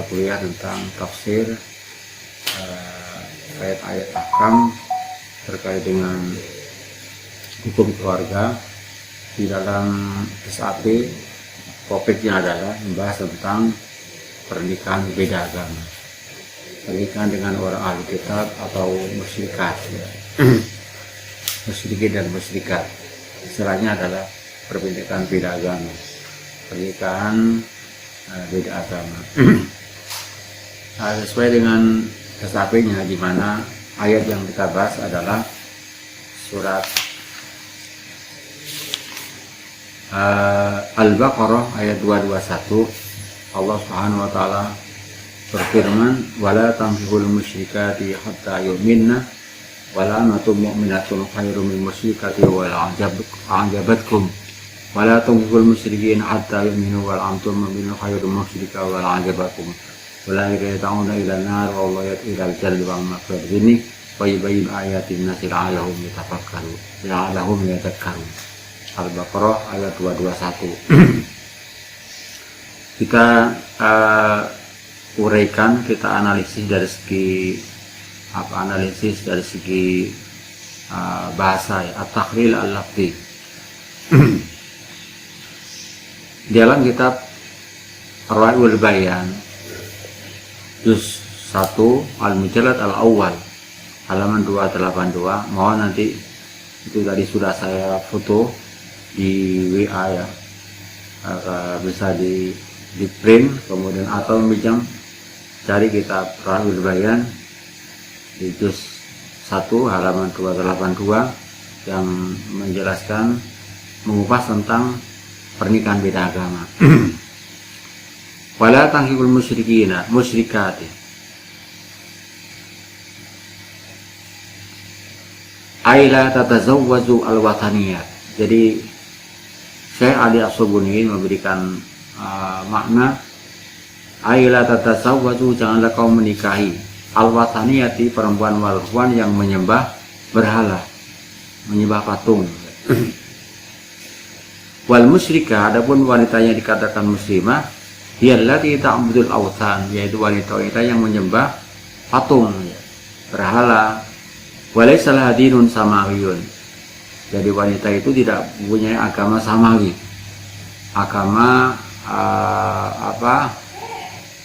kuliah tentang tafsir ayat-ayat ahkam terkait dengan hukum keluarga. Di dalam SAP topiknya adalah membahas tentang pernikahan beda agama, pernikahan dengan orang ahli kitab atau musyrikat ya. Musyrikin dan musyrikat istilahnya adalah pernikahan beda agama, pernikahan beda agama. Sesuai dengan SAP-nya, di mana ayat yang kita bahas adalah surat Al-Baqarah ayat 221. Allah Subhanahu wa taala berfirman, "Wala tanfihul musyrikati hatta yu'minna wala amatun mu'minatun khairum min musyrikati wala a'jabatkum wala tanfihul musyrikin hatta yu'minu wala amatun mu'minun khairum min musyrika wala a'jabatkum wala yata'una ila nar wallahu yad'u ila al-jannati wa maghfirah." Ini wa yubayyin ayatin nasi la'allahum yatafakkarun la'allahum yatadhakkarun. Al-Baqarah ayat 221. Kita uraikan, kita analisis dari segi bahasa ya, at-takhril al-lafzi. Dalam kitab Ar-Ra'iul Bayan juz 1 al-mujallad al-awwal halaman 282. Mohon nanti itu tadi sudah saya foto di WA ya, bisa di print kemudian atau pinjam, cari kitab Ra'iul Bayan di juz 1 halaman 282 yang menjelaskan, mengupas tentang pernikahan beda agama. Wala tanhibul musyrikina musyrikati aila tatazawwaju al-wataniyat. Jadi Syekh Ali As-Subuni memberikan makna aila tatazawwaju, janganlah kau menikahi al-wataniyati, perempuan yang menyembah berhala, menyembah patung. Wal musyrika, adapun wanita yang dikatakan muslimah, hiyallati ta'budul awthan, yaitu wanita-wanita yang menyembah patung, berhala. Walaysa laha dinun samawiyun, jadi wanita itu tidak punya agama samawi, agama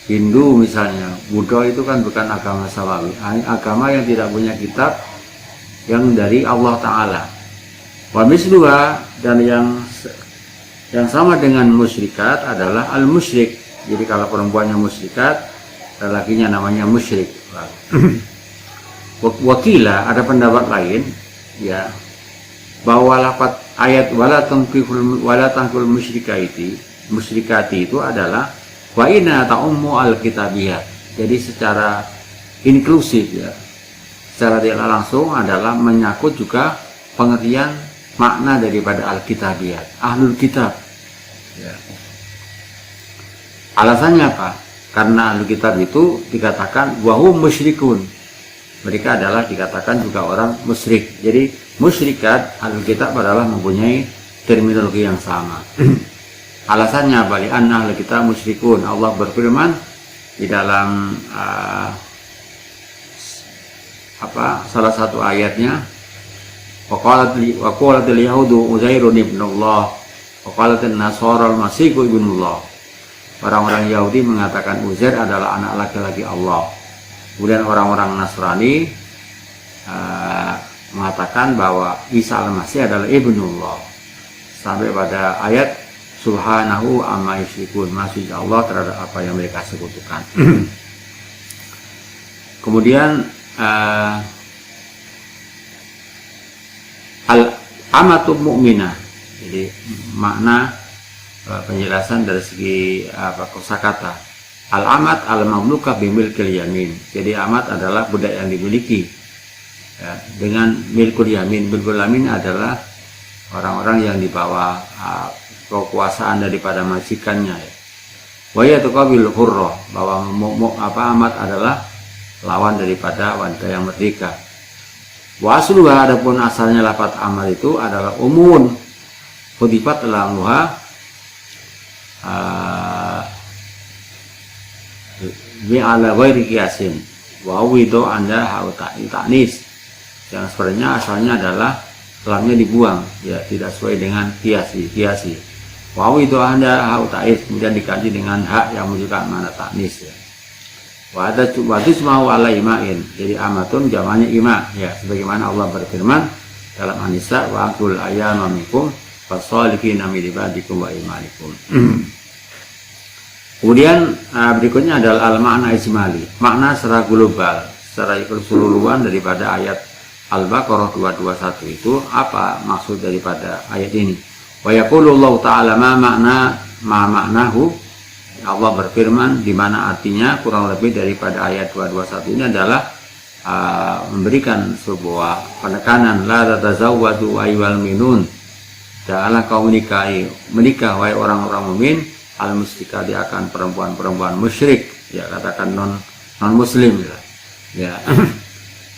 Hindu misalnya, Buddha itu kan bukan agama samawi, agama yang tidak punya kitab yang dari Allah Ta'ala. Wa misluha, dan yang sama dengan musyrikat adalah al-musyrik. Jadi kalau perempuannya musyrikat, lelakinya namanya musyrik. Wakila, ada pendapat lain ya, bahwa lafaz ayat wala tanfihul musyrikati itu adalah wa inna ta'ummu al-kitabiyah. Jadi secara inklusif ya, secara tidak langsung adalah menyangkut juga pengertian makna daripada al-kitabiyat, ahlul kitab ya. Alasannya apa? Karena ahlul kitab itu dikatakan wahum musyrikun, mereka adalah dikatakan juga orang musyrik. Jadi musyrikat, ahlul kitab adalah mempunyai terminologi yang sama. Alasannya bali anna ahlul kitab musyrikun. Allah berfirman di dalam salah satu ayatnya, waqalatil yahudu Uzairun ibnullah waqalatil nasara al-masih ibnullah. Orang-orang Yahudi mengatakan Uzair adalah anak laki-laki Allah. Kemudian orang-orang Nasrani mengatakan bahwa Isa al-Masih adalah ibnullah, sampai pada ayat subhanahu amma yusyrikun, maksud Allah terhadap apa yang mereka sekutukan. Kemudian al-amatu mu'minah, jadi makna penjelasan dari segi kosakata. Al-amat al-mamlukah bimilkil yamin. Jadi amat adalah budak yang dimiliki ya, dengan milkul yamin. Milkul yamin adalah orang-orang yang dibawa kekuasaan daripada majikannya ya. Wa yatuqabil hurrah, bahwa amat adalah lawan daripada wanita yang merdeka. Wa asluha, adapun asalnya lafaz amat itu adalah umun. Hudifat lamuha bi ala ghairi qiyasin wa wido anda ta'nis, yang sebenarnya asalnya adalah lamnya dibuang, ya tidak sesuai dengan kiasi. Wa wido anda ta'is, kemudian dikaji dengan hak yang menunjukkan mana ta'nis, ya. Wa tusma'u ala ima'in, jadi amatun jamannya ima, ya sebagaimana Allah berfirman dalam An-Nisa, wa aqul ayyama minkum fasalihina min ibadikum wa imanikum. Kemudian berikutnya adalah al-makna ijmali, makna secara global, secara keseluruhan daripada ayat Al-Baqarah 221 itu apa maksud daripada ayat ini? Wa yaqulullahu ta'ala ma ma'nahu, Allah berfirman di mana artinya kurang lebih daripada ayat 221 ini adalah memberikan sebuah penekanan, la tatazawwadu ayyuhal minun, janganlah kau menikah wahai orang-orang mukmin, al musyrika, dia akan perempuan musyrik, ya katakan non muslim, ya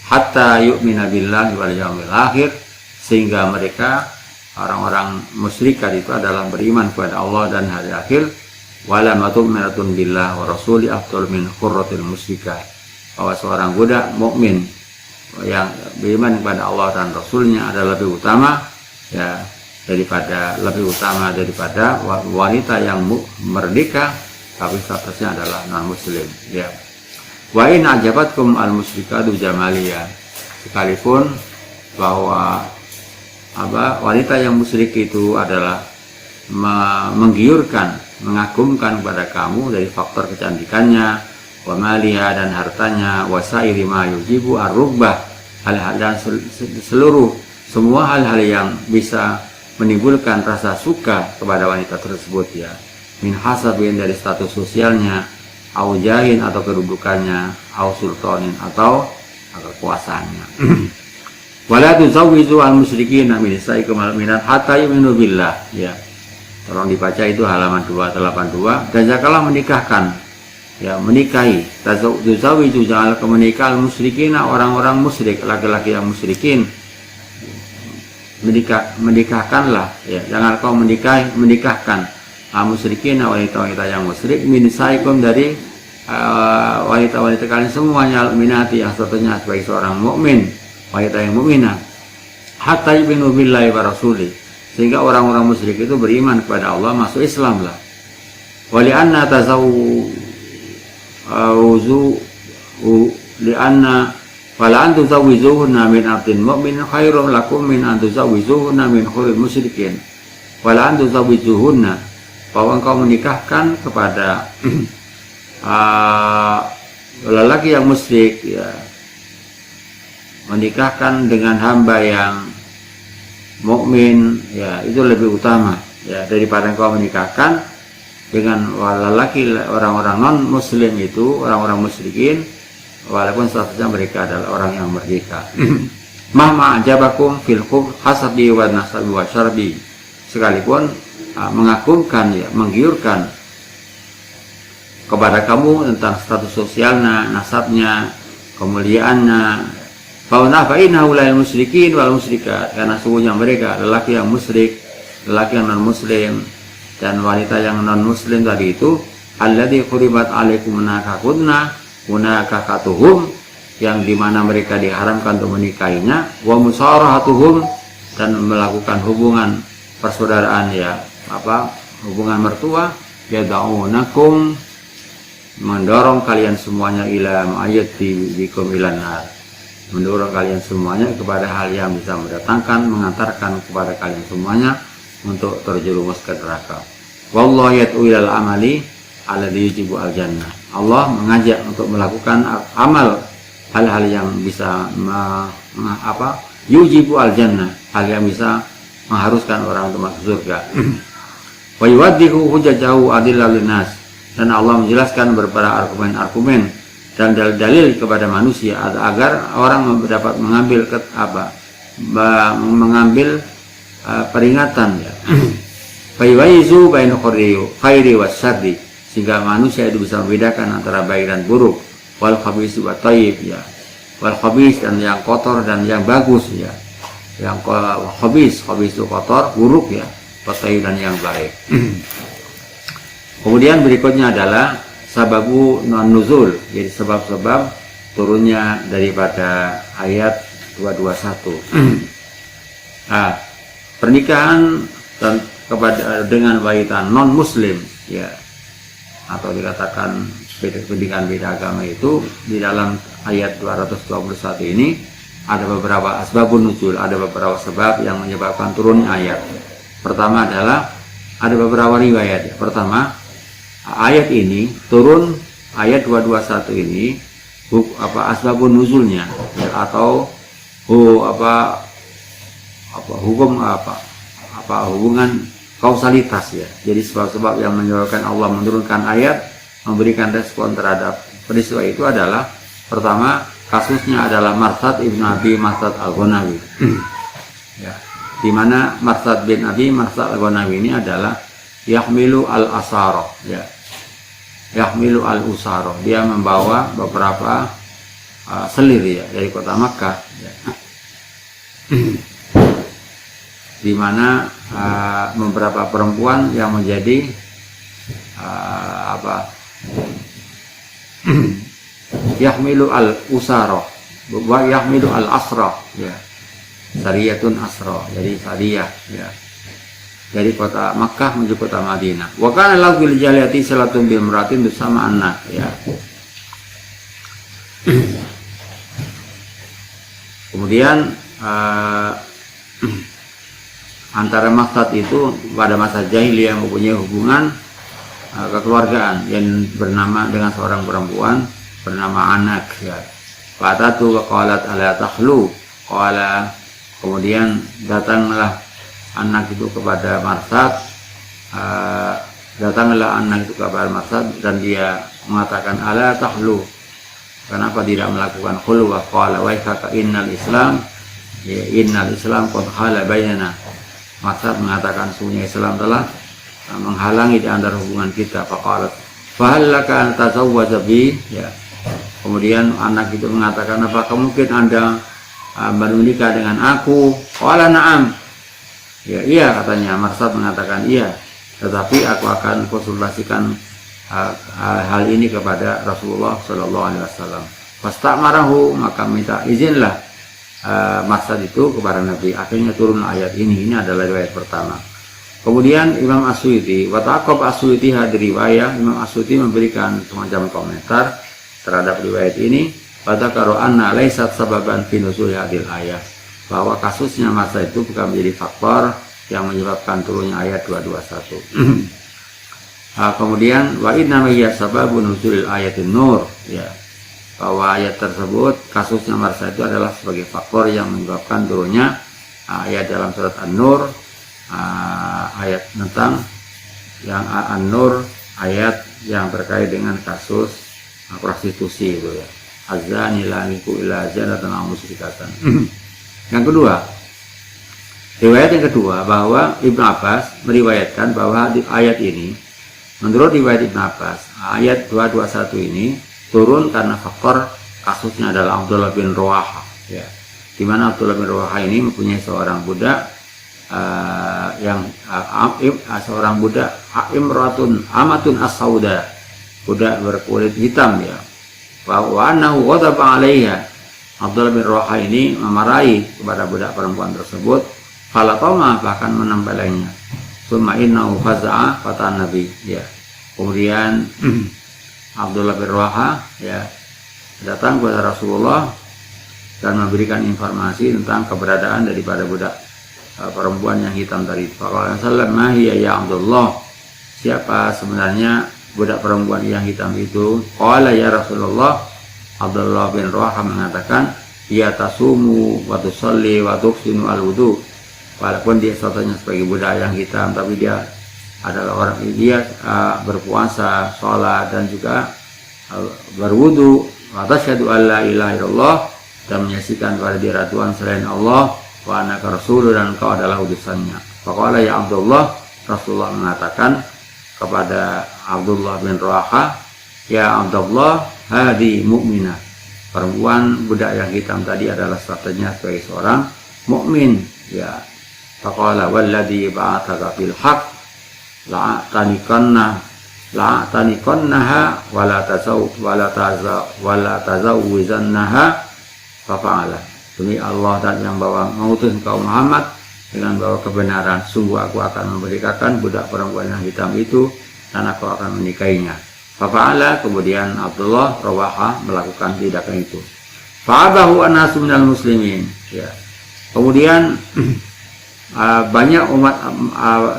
hatta yu'mina billahi wal yaumil akhir, sehingga mereka orang-orang musyrikat itu adalah beriman kepada Allah dan hari akhir. Wala matu'minatun billah wa rasuli afdal min qurratil musyrikah, bahwa seorang budak mukmin yang beriman kepada Allah dan Rasulnya adalah lebih utama, ya lebih utama daripada wanita yang merdeka tapi statusnya adalah non muslim, ya. Wa in ajabatkum al musyrikatu jamaliyah, sekalipun bahwa wanita yang musyrik itu adalah menggiurkan, mengagumkan kepada kamu dari faktor kecantikannya, wa maliha dan hartanya, wa sairi ma yujibu ar-rugbah, hal-hal dan semua hal-hal yang bisa menimbulkan rasa suka kepada wanita tersebut, ya, min hasabin dari status sosialnya, au jahin atau kedudukannya, au sultanin atau kekuasaannya. Wala tuzawwizu al-musyrikin min nisaikum al-mu'minat hatta yu'minu billah, ya. Tolong dibaca itu halaman 282. Dan janganlah menikahkan, ya menikahi, tuzawwizu, janganlah menikah al-musyrikin, orang-orang musyrik, laki-laki yang musyrikin, menikahkanlah, ya jangan kau menikahkan musyrikin, wanita-wanita yang musyrik, min nisaikum dari wanita-wanita kalian semuanya, al-minati yang satunya sebagai seorang mukmin, wanita yang mukminah, hatta yu'minu billahi wa rasuli, sehingga orang-orang musyrik itu beriman kepada Allah, masuk Islam lah. Wali anna wala an tuzawwizuhunna min abdin mu'min khairum lakum min an tuzawwizuhunna min khuril musyrikin. Wala an tuzawwizuhunna, bahwa engkau menikahkan kepada lelaki yang musyrik, ya menikahkan dengan hamba yang mukmin, ya itu lebih utama, ya daripada engkau menikahkan dengan lelaki orang-orang non muslim itu, orang-orang musyrikin, walaupun statusnya mereka adalah orang yang merdeka. Mahma ajabakum fil hasabi wa nasabi wa syarbi, sekalipun mengagumkan, ya menggiurkan kepada kamu tentang status sosialnya, nasabnya, kemuliaannya, fauna fa'innahu lil musyrikin wal musyrikat, karena sungguhnya mereka lelaki yang musyrik, lelaki yang non muslim dan wanita yang non muslim tadi itu, alladzi quribat alaikum munakahatuhum, yang dimana mereka diharamkan untuk menikahinya, wa musarahatuhum, dan melakukan hubungan persaudaraan, ya hubungan mertua, yad'unakum, mendorong kalian semuanya ila ma'ayati bikum ilan nar, mendorong kalian semuanya kepada hal yang bisa mengantarkan kepada kalian semuanya untuk terjerumus ke neraka. Wallahu yad'u ilal amali alladzi yujibu al jannah, Allah mengajak untuk melakukan amal, hal-hal yang bisa yujibu al jannah, hal yang bisa mengharuskan orang untuk masuk surga. Wa yuwaddihu hujajahu adillal linnas, dan Allah menjelaskan beberapa argumen-argumen dan dalil-dalil kepada manusia agar orang dapat mengambil peringatan, ya. Fayuwayizu baina khairi wasyarri, sehingga manusia itu bisa membedakan antara baik dan buruk, wal khabis wa thayyib, ya wal khabis, dan yang kotor dan yang bagus, ya yang khabis itu kotor, buruk, ya wa thayyib dan yang baik. Kemudian berikutnya adalah sababu non nuzul, jadi sebab-sebab turunnya daripada ayat 221. Nah, pernikahan dengan wanita non muslim ya, atau dikatakan pendidikan beda agama, itu di dalam ayat 221 ini ada beberapa asbabun nuzul, ada beberapa sebab yang menyebabkan turunnya ayat. Pertama adalah ada beberapa riwayat. Pertama, ayat ini turun, ayat 221 ini asbabun nuzulnya ya, atau hukum hubungan kausalitas ya. Jadi sebab-sebab yang menyebabkan Allah menurunkan ayat, memberikan respon terhadap peristiwa itu adalah, pertama, kasusnya adalah Marsad ibn Abi Marsad al-Ghanawi. Ya, di mana Marsad bin Abi Marsad al-Ghanawi ini adalah yahmilu al-asara ya. Yahmilu al-usara, dia membawa beberapa selir ya dari kota Makkah ya. Di mana beberapa perempuan yang menjadi yahmilu al-usara wa yahmilu al-asra ya, sariyatun asra, jadi sariyah ya, dari kota Makkah menuju kota Madinah. Wa kana lahu fil jaliyati salatun bi imratin bersama anak ya. Kemudian antara maksud itu pada masa jahiliyah mempunyai hubungan kekeluargaan yang bernama dengan seorang perempuan bernama Anak ya. Fatatu wa qalat ala takhlu qala, kemudian datanglah Anak itu kepada Marsad, dan dia mengatakan ala tahlu, kenapa tidak melakukan khulwah? Qala wa innal islam ya, innal islam qad hala bainana. Marsad mengatakan sungguhnya Islam telah menghalangi di antara hubungan kita. Faqalat fa hal laka an tazawwaja bi ya. Kemudian Anak itu mengatakan, apakah mungkin Anda menikah dengan aku? Qala na'am. Ya, iya katanya. Marsad mengatakan iya, tetapi aku akan konsultasikan hal ini kepada Rasulullah Shallallahu Alaihi Wasallam. Fastamarahu, maka minta izinlah Marsad itu kepada Nabi. Akhirnya turun ayat ini. Ini adalah riwayat pertama. Kemudian Imam As-Suyuti, wataqab As-Suyuti hadir riwayah. Imam As-Suyuti memberikan semacam komentar terhadap riwayat ini. Wadakaru anna laysat sababan fi nuzul hadil ayat, bahwa kasusnya Marsad itu bukan menjadi faktor yang menyebabkan turunnya ayat 221. Kemudian wa inna hiya sababun nuzulil ayatin nur ya, bahwa ayat tersebut, kasusnya Marsad itu adalah sebagai faktor yang menyebabkan turunnya ayat dalam surat An-Nur, ayat tentang yang An-Nur, ayat yang terkait dengan kasus prostitusi itu ya. Azani laniku ila zanatan aw musyrikatan. Yang kedua, riwayat yang kedua, bahwa Ibnu Abbas meriwayatkan bahwa di ayat ini, menurut riwayat Ibnu Abbas, ayat 221 ini turun karena faktor kasusnya adalah Abdullah bin Rawaha ya. Di mana Abdullah bin Rawaha ini mempunyai seorang budak seorang budak imratun amatun as-sauda, budak berkulit hitam ya. Wa annahu ghadaba 'alaiha, Abdullah bin Rawaha ini memarahi kepada budak perempuan tersebut. Falatoma, bahkan menempelengnya. Summa innahu faza'a fatan Nabi ya. Kemudian Abdullah bin Rawaha ya datang kepada Rasulullah dan memberikan informasi tentang keberadaan daripada budak perempuan yang hitam tadi. Faqala sallallahu alaihi ya Abdullah, siapa sebenarnya budak perempuan yang hitam itu? Qala ya Rasulullah, Abdullah bin Rawaha mengatakan, ia tasumu wa tusalli wa tuhsinu al-wudu. Walaupun dia statusnya sebagai budak yang hitam, tapi dia adalah orang, dia berpuasa, sholat, dan juga berwudu. Wa tasyhadu an la ilaha illallah, dan menyaksikan kepada dia Tuhan selain Allah, wa annaka rasul, dan engkau adalah utusannya. Faqala ya Abdullah, Rasulullah mengatakan kepada Abdullah bin Rawaha, ya Abdullah, hadi mu'minah, perempuan budak yang hitam tadi adalah statusnya sebagai seorang mukmin ya. Faqala walladzi ba'athaka bil haqq la'tanikanna la taniqannaha wala tazawwizannaha fa'ala. Demi Allah dan yang mengutus engkau Muhammad dengan bawa kebenaran, sungguh aku akan memberikan budak perempuan yang hitam itu dan aku akan menikahinya. Fa'ala, kemudian Abdullah Rawaha melakukan tindakan itu. Fa'abahu an-nasu minal muslimin. Ya. Kemudian banyak umat,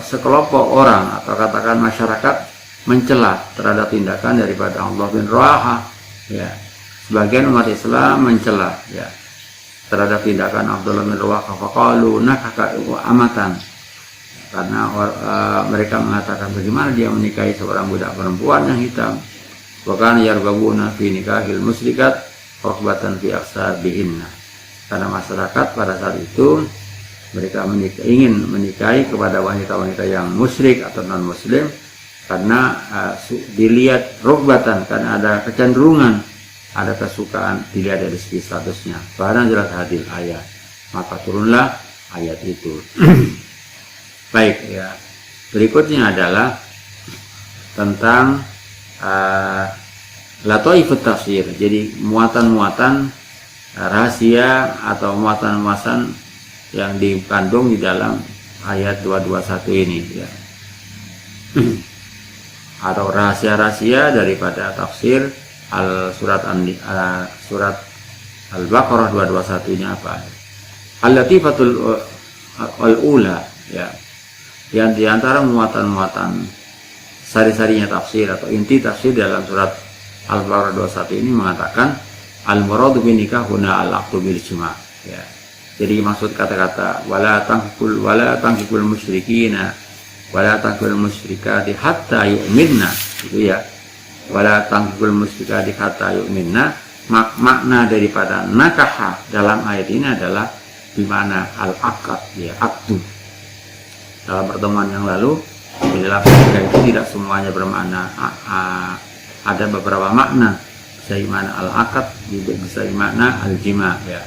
sekelompok orang atau katakan masyarakat mencela terhadap tindakan daripada Abdullah bin Rawaha. Ya. Sebagian umat Islam mencela, ya, terhadap tindakan Abdullah bin Rawaha. Faqalu nakaka amatan, karena mereka mengatakan bagaimana dia menikahi seorang budak perempuan yang hitam. Wa kana yarghabuna fi nikahil musrikat raghbatan fi aksabihinna. Karena masyarakat pada saat itu mereka ingin menikahi kepada wanita-wanita yang musyrik atau non muslim karena dilihat raghbatan, karena ada kecenderungan, ada kesukaan dilihat dari segi statusnya. Karena jelas hadil ayat, maka turunlah ayat itu. Baik, ya. Berikutnya adalah tentang lataifut tafsir. Jadi muatan-muatan rahasia atau muatan-muatan yang dikandung di dalam ayat 221 ini, ya. Atau rahasia-rahasia daripada tafsir surat Al-Baqarah 221 ini apa? Al-Latifatul al-ula, ya. Yang diantara muatan-muatan sari-sarinya tafsir atau inti tafsir dalam surat Al-Baqarah 21 ini mengatakan al-muradu bin nikah huna al-aqdu bil jima', ya. Jadi maksud kata-kata wala tangkikul musyrikina wala tangkikul musyrikati hatta yu'minna, itu ya. Wala tangkul musyrikati hatta yu'minna, makna daripada nakaha dalam ayat ini adalah dimana al-aqad, ya, akdu. Dalam pertemuan yang lalu menjelaskan nikah itu tidak semuanya bermakna, ada beberapa makna, bisa makna al-aqad, bisa makna al-jima', ya.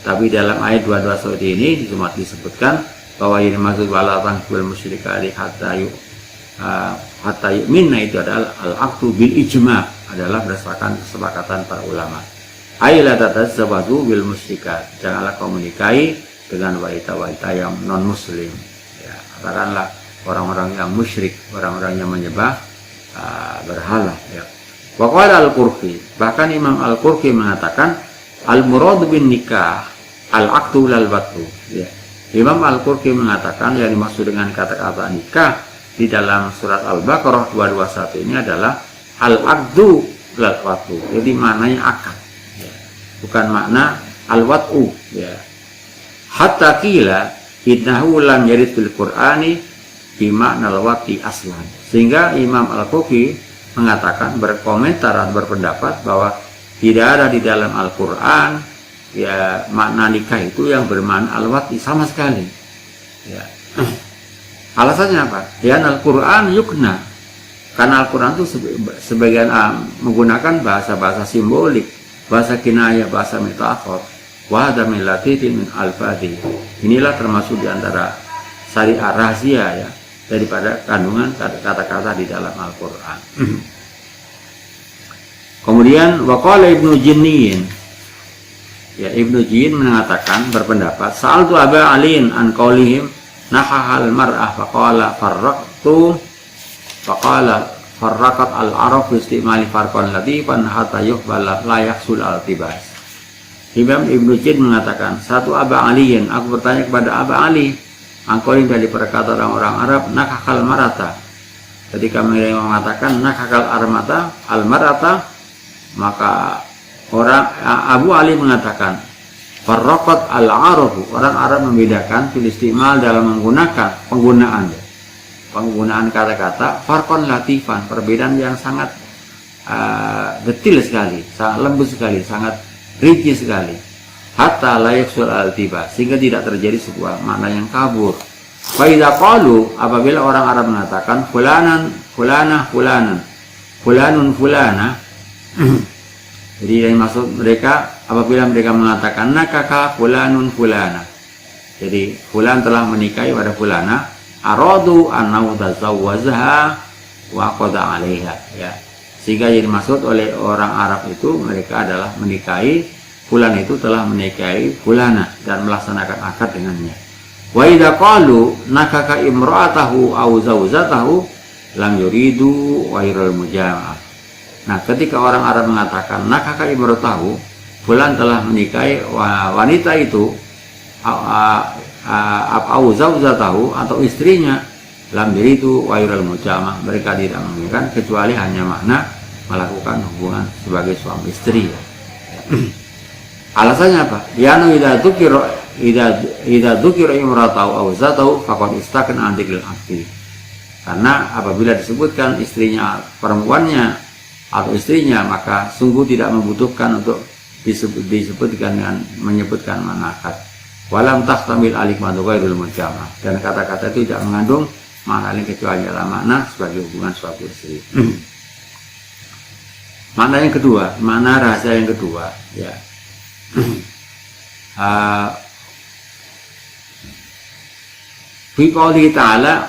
Tapi dalam ayat 221 ini cuma disebutkan bahwa ini maksud wala tangkul musyrikati hatta yu'minna itu adalah al-aqdu bil ijma', adalah berdasarkan kesepakatan para ulama. Aila tatazawwaju bil musyrikat, janganlah kau menikahi dengan wanita-wanita yang non muslim, ya. Katakanlah orang-orang yang musyrik, orang-orang yang menyembah berhala, ya. Wa qala al-Qurfi, bahkan Imam al-Qurfi mengatakan al-murad bin nikah al-aqdu lal watu, ya. Imam al-Qurfi mengatakan yang dimaksud dengan kata-kata nikah di dalam surat Al-Baqarah 221 ini adalah al-aqdu lal watu, jadi maknanya akad, ya. Bukan makna al-wat'u, ya. Hatta qila innahu lam yarid fil Qur'ani bi makna al-wati aslan, sehingga Imam al-Qurfi mengatakan, berkomentar dan berpendapat bahwa tidak ada di dalam Al-Quran, ya, makna nikah itu yang bermakna al-wati sama sekali, ya. Alasannya apa? Ya, Al-Quran yukna, karena Al-Quran itu sebagian menggunakan bahasa-bahasa simbolik, bahasa kinayah, bahasa metafor. Wa hadza min latitin min al-fadhi. Inilah termasuk di antara syariat rahasia, ya, daripada kandungan kata-kata di dalam Al-Quran. Kemudian waqala Ibnu Jinniyin, ya, Ibnu Jin mengatakan, berpendapat, sa'altu Aba Aliin an qaulihim nahahal mar'ah faqala farraqat al-arab istimali farqan latifan hatta yuqbala la yahsul al-tibas. Imam Ibnu Jin mengatakan, satu Aba Aliin, aku bertanya kepada Aba Ali an qaulihim, dari perkataan orang-orang Arab nakahal marata, ketika mereka mengatakan nakahal al-marata, maka Abu Ali mengatakan farraqat al-arabu, orang Arab membedakan fil istimal dalam menggunakan penggunaan kata-kata farqan latifan, perbedaan yang sangat detil sekali, sangat lembut sekali, sangat rinci sekali, hatta la yaksul al-tiba, sehingga tidak terjadi sebuah makna yang kabur. Fa idza qalu, apabila orang Arab mengatakan fulanun fulana, jadi yang maksud mereka apabila mereka mengatakan nakaka fulanun fulana, jadi fulan telah menikahi pada fulana, aradu an tazawwazaha wa qada 'alaiha, ya. Sehingga yang dimaksud oleh orang Arab itu mereka adalah menikahi fulan itu telah menikahi fulana dan melaksanakan akad dengannya. Wa idza qalu nakaka imra'atahu aw zawjatahu lam yuridu ghairal mujama'ah. Nah, ketika orang Arab mengatakan nakaka imra'atahu, fulan telah menikahi wanita itu aw zawjatahu atau istrinya, lam yuridu ghairal mujama'ah, mereka tidak menginginkan kecuali hanya makna melakukan hubungan sebagai suami istri. Alasannya apa? Yanu idza dzukira imra'atahu aw zawjatahu faqad istaqna an dzikril aqdi. Karena apabila disebutkan istrinya, perempuannya atau istrinya, maka sungguh tidak membutuhkan untuk disebutkan dengan menyebutkan makna akad. Walam tahtamil alif madu ghairul mujamah, dan kata-kata itu tidak mengandung makna lain kecuali dalam makna sebagai hubungan suami istri. Makna yang kedua, makna rahasia yang kedua, ya. Fi qouli ta'ala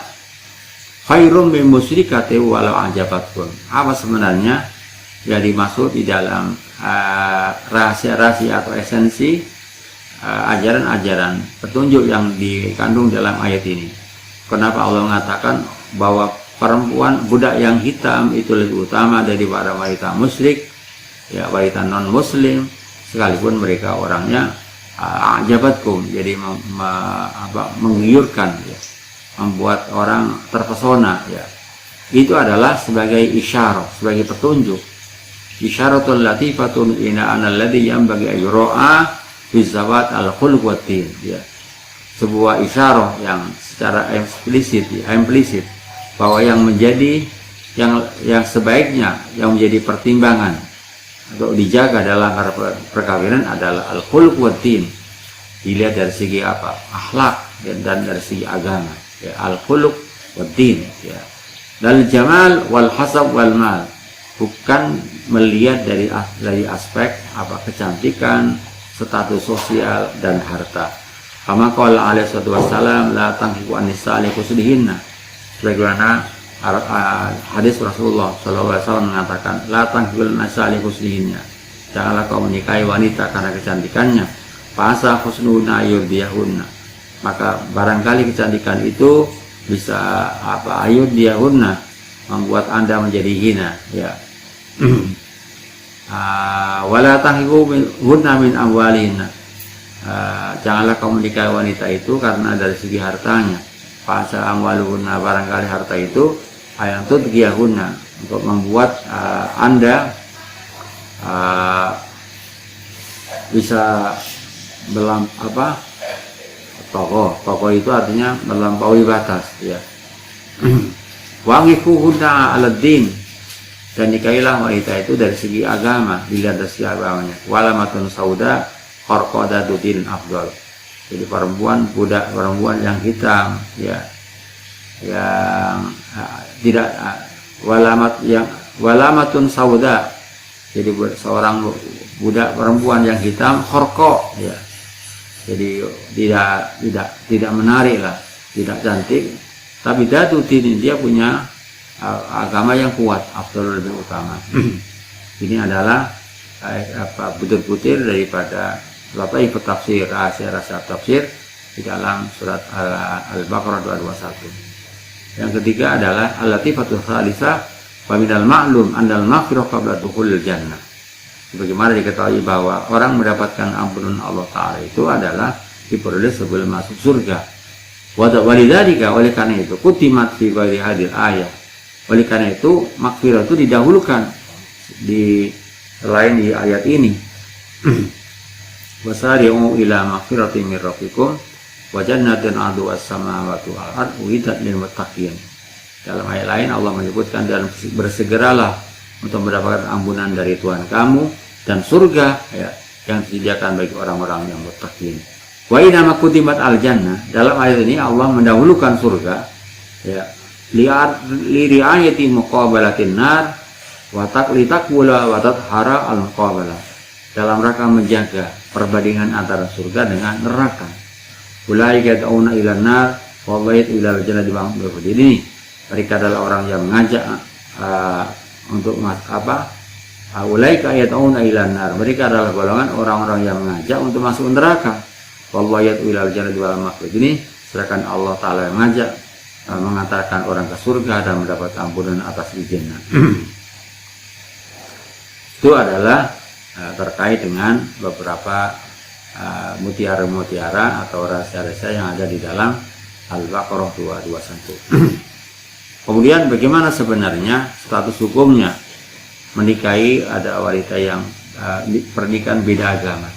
khairum min musyrikati walau ajabatkum. Apa sebenarnya yang dimaksud di dalam rahasia-rahasia atau esensi ajaran-ajaran petunjuk yang dikandung dalam ayat ini? Kenapa Allah mengatakan bahwa perempuan budak yang hitam itu lebih utama daripada wanita musyrik, ya, wanita non muslim, sekalipun mereka orangnya ajabatkum, jadi menggiurkan, ya, membuat orang terpesona, ya. Itu adalah sebagai isyarat, sebagai petunjuk, isyaratul latifatun ina anal ladzi yanbaghi ayra'a fi zawat al khuluq wa din, ya. Sebuah isyarat yang secara implisit bahwa yang menjadi yang sebaiknya, yang menjadi pertimbangan atau dijaga dalam perkawinan adalah al-khuluq wa din. Dilihat dari segi apa? Akhlak dan dari segi agama, ya, al-khuluq wa din, ya. Dan jamal wal hasab wal mal, bukan melihat dari aspek apa kecantikan, status sosial dan harta. Kama qala alaihi wassalam la tankihu an-nisa li husnihinna, sebagaimana hadis Rasulullah SAW mengatakan la tankihu an-nisa li husnihinna, janganlah kau menikahi wanita karena kecantikannya, fasa husnuna yurdiyahunna, maka barangkali kecantikan itu bisa yurdiyahunna, membuat Anda menjadi hina, ya. Wala tankihu hunna min amwalihinna, janganlah kau menikahi wanita itu karena dari segi hartanya, fasa amwaluhunna, barangkali harta itu ayantut giyahunna, untuk membuat Anda bisa tokoh itu artinya melampaui batas, ya. Wangifuhunna aladdin, dan nikahilah wanita itu dari segi agama, dilihat dari segi agamanya. Walamatun sauda qarqadaduddin afdal, jadi budak perempuan yang hitam, ya, yang tidak walamatun sauda, jadi seorang budak perempuan yang hitam, khorko, ya, jadi tidak menarik lah, tidak cantik, tapi daduddin, dia punya agama yang kuat, afdal, lebih utama. Ini adalah butir-butir daripada ikut tafsir, rahasia-rahasia tafsir di dalam surat Al-Baqarah 221. Yang ketiga adalah al-latifatul khalisah wa minal ma'lum annal maghfirah qabla dukhulil jannah. Sebagaimana diketahui bahwa orang mendapatkan ampunan Allah Ta'ala itu adalah diperoleh sebelum masuk surga. Walidzalika, oleh karena itu, kutimat fi ghairi hadil ayat, oleh karena itu maghfirah itu didahulukan di selain di ayat ini. Wasari'u ila maghfiratin min rabbikum wa jannatin 'arduha as-samawati wal ardu uiddat lil muttaqin. Dalam ayat lain Allah menyebutkan, dan bersegeralah untuk mendapatkan ampunan dari Tuhan kamu dan surga, ya, yang disediakan bagi orang-orang yang muttaqin. Wa inna ma kutimat al-jannah, dalam ayat ini Allah mendahulukan surga, ya, li ri'ayati muqabalatin nar wa taqlitakula wa tathara al-muqabalah, dalam rangka menjaga perbandingan antara surga dengan neraka. Ulaika yad'una ila nar wa ulaika ila al-jannati. Ini mereka adalah orang yang mengajak untuk ulaika yad'una ilan nar, mereka adalah golongan orang-orang yang mengajak untuk masuk neraka. Wallahu yad'u ilal jannati wal maghfirah. Ini sedangkan Allah Ta'ala yang mengajak mengantarkan orang ke surga dan mendapat ampunan atas izinnya. Itu adalah terkait dengan beberapa mutiara-mutiara atau rahasia-rahasia yang ada di dalam Al-Baqarah 221. Kemudian bagaimana sebenarnya status hukumnya menikahi ada wanita yang pernikahan beda agama.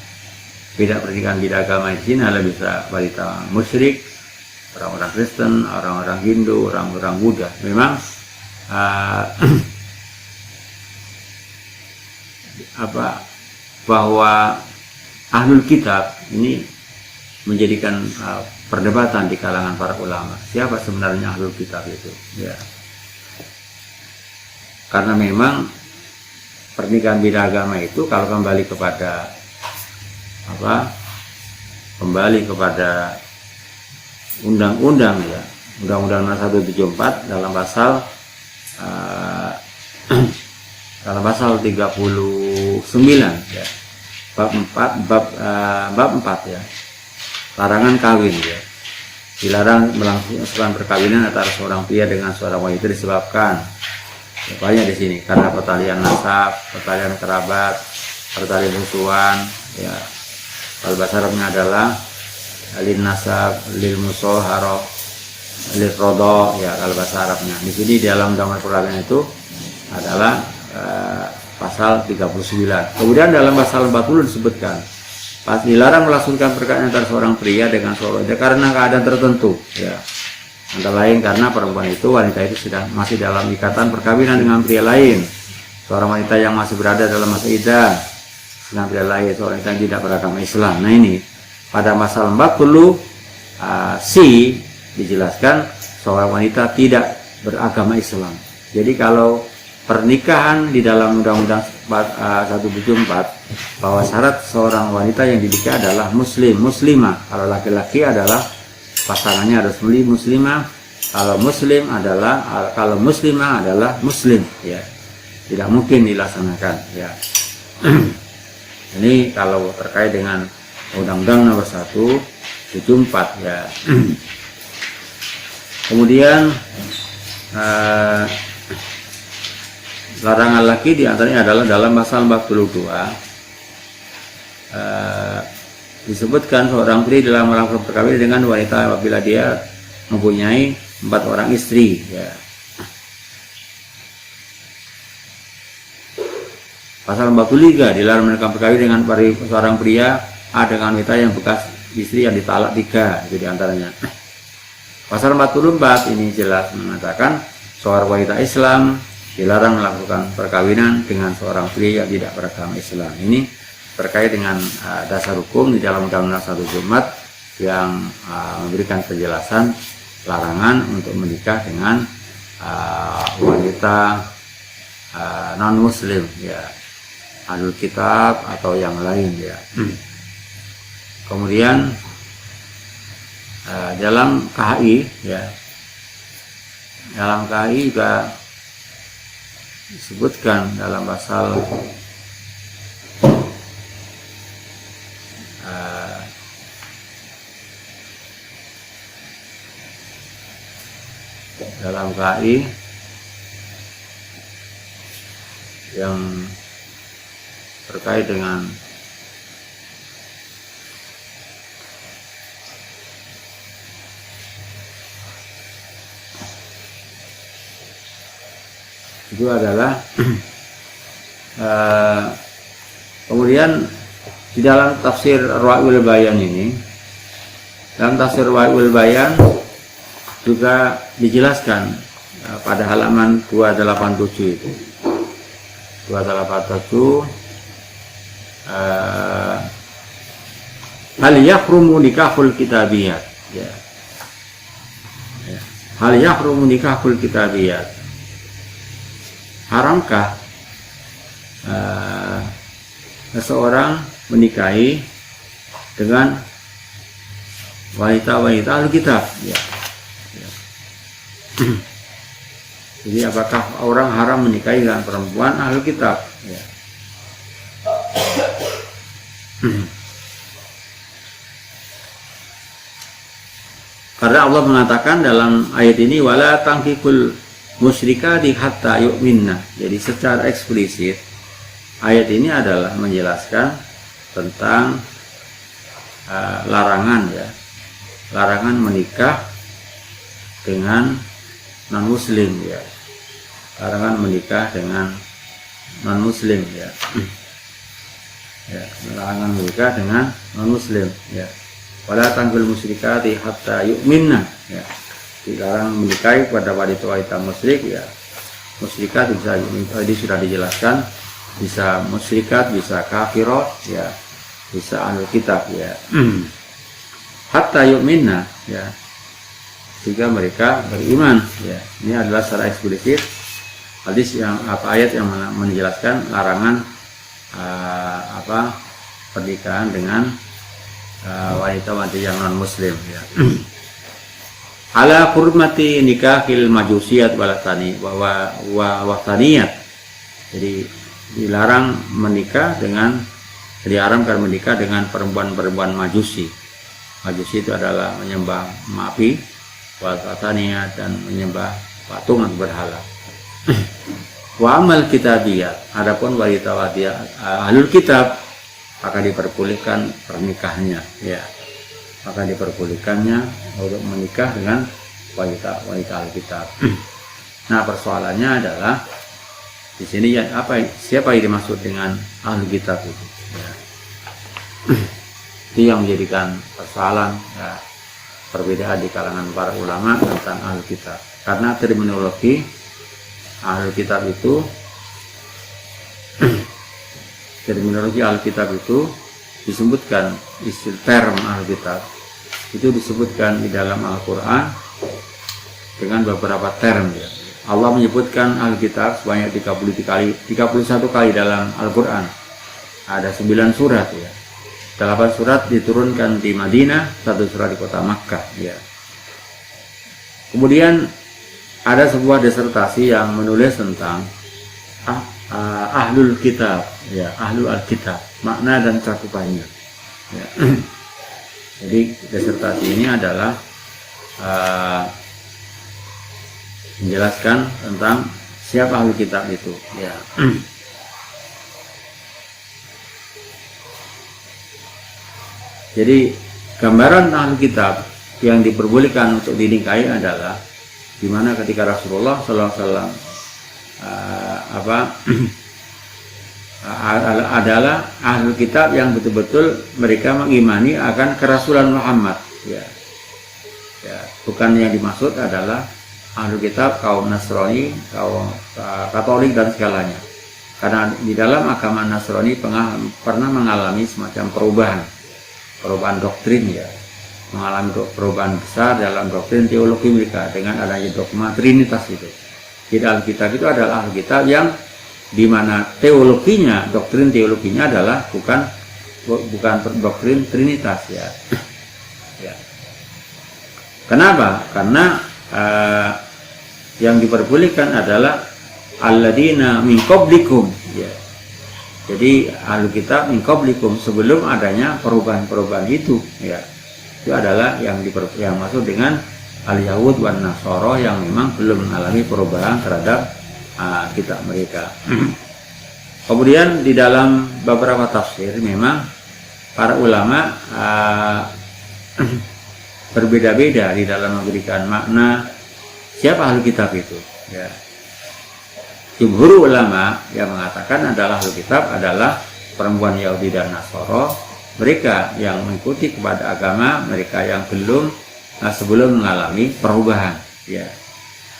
Pernikahan beda agama di sini adalah bisa wanita musyrik, orang-orang Kristen, orang-orang Hindu, orang-orang Buddha. Memang bahwa ahlul kitab ini menjadikan perdebatan di kalangan para ulama. Siapa sebenarnya ahlul kitab itu? Ya. Karena memang pernikahan beda agama itu kalau kembali kepada undang-undang ya, Undang-Undang 174 dalam pasal 39 ya, bab 4 ya, larangan kawin ya, dilarang melangsungkan perkawinan antara seorang pria dengan seorang wanita disebabkan banyak di sini karena pertalian nasab, pertalian kerabat, pertalian musuhan ya. Kalau bahasa Arabnya adalah lin nasab, lil musoharo, lil rodo ya kalau bahasa Arabnya. Di sini dalam undang-undang perkawinan itu adalah pasal 39. Kemudian dalam pasal 40 disebutkan pas dilarang melangsungkan perkawinan antara seorang pria dengan seorang wanita karena keadaan tertentu ya. Antara lain karena wanita itu masih dalam ikatan perkawinan dengan pria lain, seorang wanita yang masih berada dalam masa iddah dengan pria lain, seorang wanita yang tidak beragama Islam. Nah ini pada pasal 40 dijelaskan seorang wanita tidak beragama Islam. Jadi kalau pernikahan di dalam Undang-Undang 174 bahwa syarat seorang wanita yang dinikah adalah muslimah. Kalau laki-laki adalah pasangannya harus muslimah, kalau muslimah adalah muslim ya, tidak mungkin dilaksanakan ya. Ini kalau terkait dengan Undang-Undang nomor 174 ya. Kemudian larangan lagi diantaranya adalah dalam pasal 42 disebutkan seorang pria dalam melakukan perkawinan dengan wanita apabila dia mempunyai 4 orang istri ya. Pasal 43 dilarang melakukan perkawinan dengan seorang pria dengan wanita yang bekas istri yang ditalak 3 itu diantaranya. Pasal 44 ini jelas mengatakan seorang wanita Islam dilarang melakukan perkawinan dengan seorang pria yang tidak beragama Islam. Ini terkait dengan dasar hukum di dalam Undang-Undang 174 yang memberikan penjelasan larangan untuk menikah dengan wanita non muslim ya, ahlul kitab atau yang lain ya. Kemudian dalam KHI ya, dalam KHI juga disebutkan dalam pasal dalam KHI yang terkait dengan itu adalah kemudian di dalam tafsir Ruwaul Bayan ini, dalam tafsir Ruwaul Bayan juga dijelaskan pada halaman 287 itu 287 hal yahrumu nikahul kitabiyat ya. Hal yahrumu nikahul kitabiyat, haramkah seseorang menikahi dengan wanita-wanita Alkitab ya. Jadi apakah orang haram menikahi dengan perempuan ahli kitab? Ya. Karena Allah mengatakan dalam ayat ini wala tangkikul musyrikati hatta yu'minna. Jadi secara eksplisit ayat ini adalah menjelaskan tentang larangan ya, larangan menikah dengan non muslim ya, larangan menikah dengan non muslim ya, ya larangan menikah dengan non muslim ya. Wala tangkil musyrikati hatta yu'minna ya, dilarang menikahi pada wanita-wanita musyrik ya. Musyrikat bisa tadi sudah dijelaskan, bisa musyrikat, bisa kafirat ya, bisa ahlul kitab ya. Hatta yu'minna ya, jika mereka beriman ya. Ini adalah secara eksplisit hadis yang ayat yang menjelaskan larangan pernikahan dengan wanita-wanita yang non muslim ya. Ala hurmati nikahil majusiyat walatani wataniyat. Jadi dilarang menikah dengan, diharamkan menikah dengan perempuan-perempuan majusi. Majusi itu adalah menyembah api, wataniyat, dan menyembah patung atau berhala. Wa amal kitabiyat, adapun wanita-wanita ahlul kitab maka diperbolehkan pernikahannya ya, maka diperbolehkannya untuk menikah dengan wanita Alkitab. Nah persoalannya adalah di sini ya, siapa yang dimaksud dengan ahli kitab itu ya. Itu yang menjadikan persoalan ya, perbedaan di kalangan para ulama tentang ahli kitab, karena terminologi ahli kitab itu terminologi Alkitab itu disebutkan, istilah term Alkitab itu disebutkan di dalam Al-Quran dengan beberapa term ya. Allah menyebutkan Alkitab sebanyak 31 kali dalam Al-Quran. Ada 9 surat ya. 8 surat diturunkan di Madinah, 1 surat di kota Makkah ya. Kemudian ada sebuah disertasi yang menulis tentang ahlul kitab ya, ahlul alkitab, makna dan cakupannya ya. Jadi disertasi ini adalah menjelaskan tentang siapa ahlul kitab itu ya. Jadi gambaran ahlul kitab yang diperbolehkan untuk dinikahi adalah dimana ketika Rasulullah SAW adalah ahlul kitab yang betul-betul mereka mengimani akan kerasulan Muhammad ya. Ya, bukan yang dimaksud adalah ahlul kitab kaum Nasrani, kaum Katolik dan segalanya, karena di dalam agama Nasrani pernah mengalami semacam perubahan doktrin ya, mengalami perubahan besar dalam doktrin teologi mereka dengan adanya dogma Trinitas itu. Jadi Alkitab itu adalah Alkitab yang dimana teologinya, doktrin teologinya adalah bukan doktrin Trinitas ya. Ya. Kenapa? Karena yang diperbolehkan adalah alladzina min qablikum ya. Jadi Alkitab min qablikum, sebelum adanya perubahan-perubahan itu ya. Itu adalah yang masuk dengan al-Yahud wan Nasara yang memang belum mengalami perubahan terhadap kitab mereka. Kemudian di dalam beberapa tafsir memang para ulama berbeda-beda di dalam memberikan makna siapa ahli kitab itu ya. Jumhur ulama yang mengatakan adalah ahli kitab adalah perempuan Yahudi dan Nasara, mereka yang mengikuti kepada agama mereka yang sebelum mengalami perubahan ya.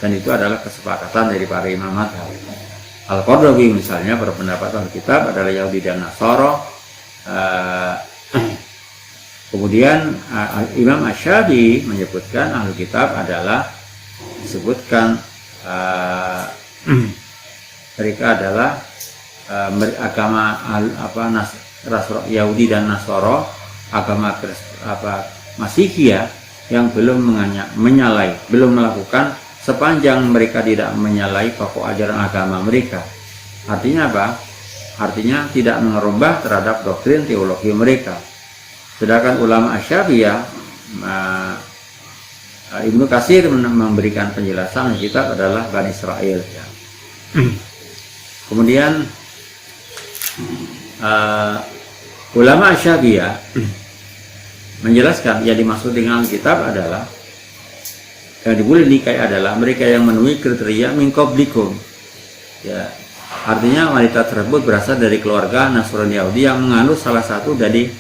Dan itu adalah kesepakatan dari para imam mazhab. Al-Qardawi misalnya berpendapat Alkitab adalah Yahudi dan Nasara. Kemudian Imam Asy-Syafi'i menyebutkan Alkitab adalah disebutkan mereka adalah agama Yahudi dan Nasara, agama Masihiyah yang belum belum melakukan sepanjang mereka tidak menyalahi pokok ajaran agama mereka. Artinya apa? Artinya tidak merubah terhadap doktrin teologi mereka. Sedangkan ulama Asy-Syafi'iyah, Ibnu Katsir memberikan penjelasan kitab adalah Bani Israel. Ya. Kemudian ulama Asy-Syafi'iyah menjelaskan yang dimaksud dengan kitab adalah yang boleh dinikahi adalah mereka yang memenuhi kriteria min qablikum. Ya, artinya wanita tersebut berasal dari keluarga Nasrani Yahudi yang menganut salah satu dari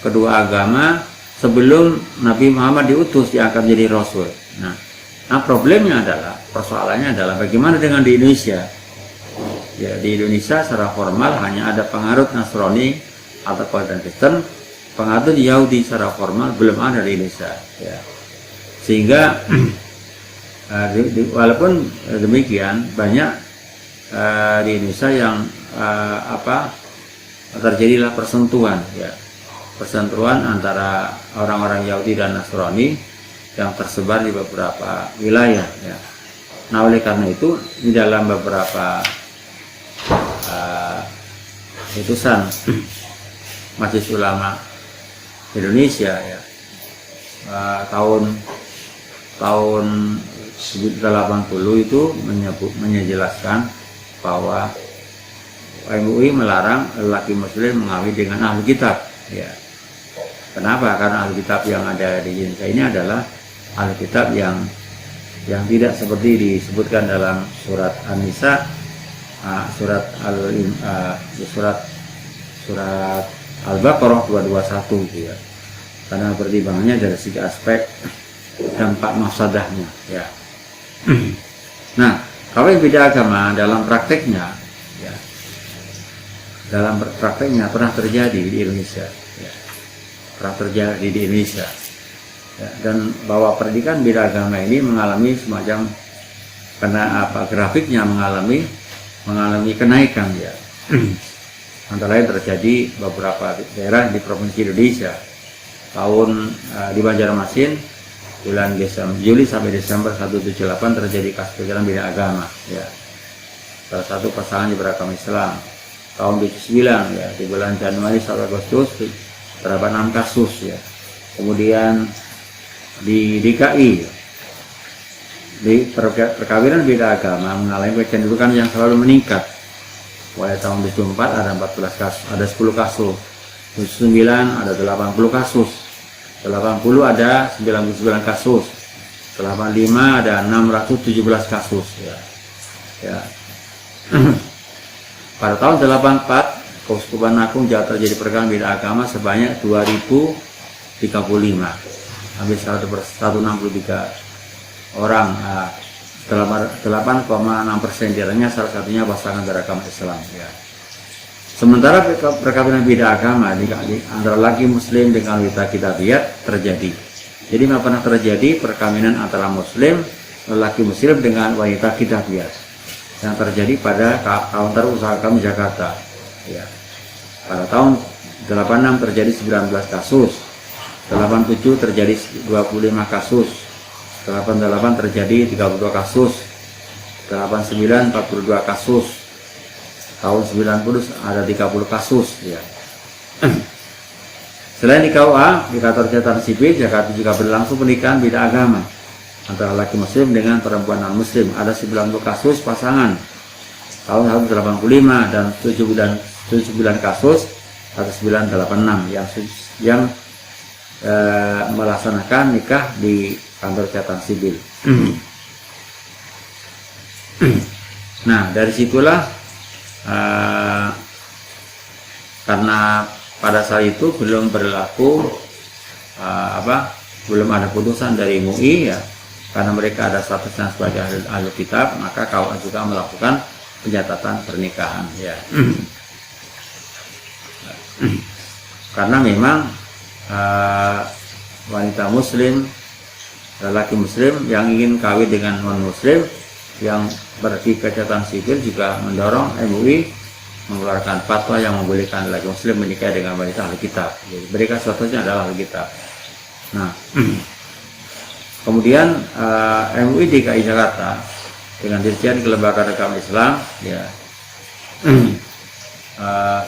kedua agama sebelum Nabi Muhammad diutus diangkat menjadi Rasul. Nah, problemnya adalah, persoalannya adalah bagaimana dengan di Indonesia? Ya, di Indonesia secara formal hanya ada penganut Nasrani atau Kristen, penganut Yahudi secara formal belum ada di Indonesia. Ya. Sehingga walaupun demikian banyak di Indonesia yang terjadilah persentuhan, ya, persentuhan antara orang-orang Yahudi dan Nasrani yang tersebar di beberapa wilayah. Ya. Nah, oleh karena itu di dalam beberapa putusan Majelis Ulama Indonesia, ya, tahun 80 itu menjelaskan bahwa MUI melarang lelaki muslim mengawin dengan ahli kitab. Ya. Kenapa? Karena ahli kitab yang ada di Indonesia ini adalah ahli kitab yang tidak seperti disebutkan dalam surat An-Nisa, surat Al-Baqarah 221, gitu ya. Karena pertimbangannya dari segi aspek dampak mafsadahnya, ya. Nah, kalau yang beda agama dalam prakteknya, ya, pernah terjadi di Indonesia, ya, pernah terjadi di Indonesia, ya, dan bahwa pendidikan beda agama ini mengalami semacam, karena grafiknya mengalami kenaikan, ya. Antara lain terjadi beberapa daerah di provinsi Indonesia. Di Banjarmasin bulan Juli sampai Desember 178 terjadi kasus perjalanan beda agama, ya. Salah satu pasangan beragama Islam. Tahun 79, ya, di bulan Januari sampai Agustus terdapat 6 kasus, ya. Kemudian di DKI, ya, di perkawinan beda agama mengalami kecenderungan yang selalu meningkat. Mulai tahun 74 ada 14 kasus, ada 10 kasus. 79 ada 80 kasus. 80 ada 99 kasus, 85 ada 617 kasus, ya. Ya. Pada tahun 84 Keuskupan Agung Jawa terjadi perkawinan beda agama sebanyak 2035, hampir 163 orang, 8,6% diantaranya salah satunya pasangan beragama Islam, ya. Sementara perkawinan beda agama di antara laki muslim dengan wanita kitabiat terjadi. Jadi tidak pernah terjadi perkawinan antara muslim, lelaki muslim dengan wanita kitabiat yang terjadi pada Kaunter Usaha Kami Jakarta. Ya. Pada tahun 86 terjadi 19 kasus, 87 terjadi 25 kasus, 88 terjadi 32 kasus, 89 42 kasus. Tahun 90 ada 30 kasus, ya. Selain di KUA, di Kantor Catatan Sipil Jakarta juga berlangsung pernikahan beda agama antara laki muslim dengan perempuan non muslim. Ada 90 kasus pasangan tahun 185 dan 79 kasus atau 986 yang melaksanakan nikah di Kantor Catatan Sipil. Nah, dari situlah karena pada saat itu belum berlaku belum ada putusan dari MUI, ya, karena mereka ada statusnya sebagai ahli kitab, maka KUA juga melakukan pencatatan pernikahan, ya. Karena memang wanita muslim, lelaki muslim yang ingin kawin dengan non muslim yang berarti Catatan Sipil juga mendorong MUI mengeluarkan fatwa yang membolehkan laki muslim menikah dengan wanita ahli kitab. Jadi mereka statusnya adalah ahli kitab. Nah, Kemudian MUI DKI Jakarta dengan Dirjen Kelembagaan Agama Islam ya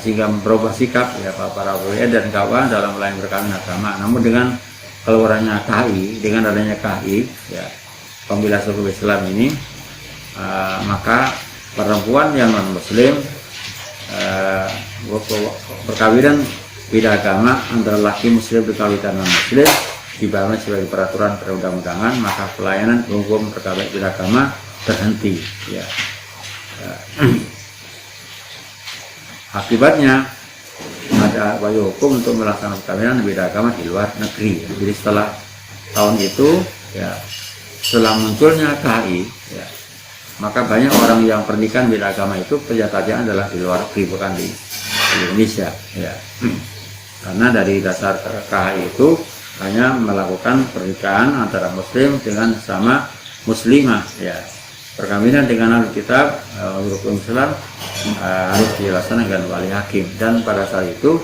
sehingga berubah sikap ya para WN dan kawan dalam melayani perkawinan agama. Namun dengan keluarannya KHI, dengan adanya KHI ya Pembela Suku Islam ini, maka perempuan yang non Muslim perkawinan beda agama antara laki Muslim berkawin non Muslim dibangun sebagai peraturan perundang-undangan, maka pelayanan hukum perkawinan beda agama terhenti ya. Akibatnya ada upaya hukum untuk melaksanakan perkawinan beda agama di luar negeri. Jadi setelah tahun itu ya, setelah munculnya KHI ya, maka banyak orang yang pernikahan beda agama itu pernyataannya adalah di luar negeri, bukan di Indonesia ya. Karena dari dasar KHI itu hanya melakukan pernikahan antara Muslim dengan sama Muslimah ya. Perkawinan dengan ahli kitab hukum Islam harus dilaksanakan dengan wali hakim, dan pada saat itu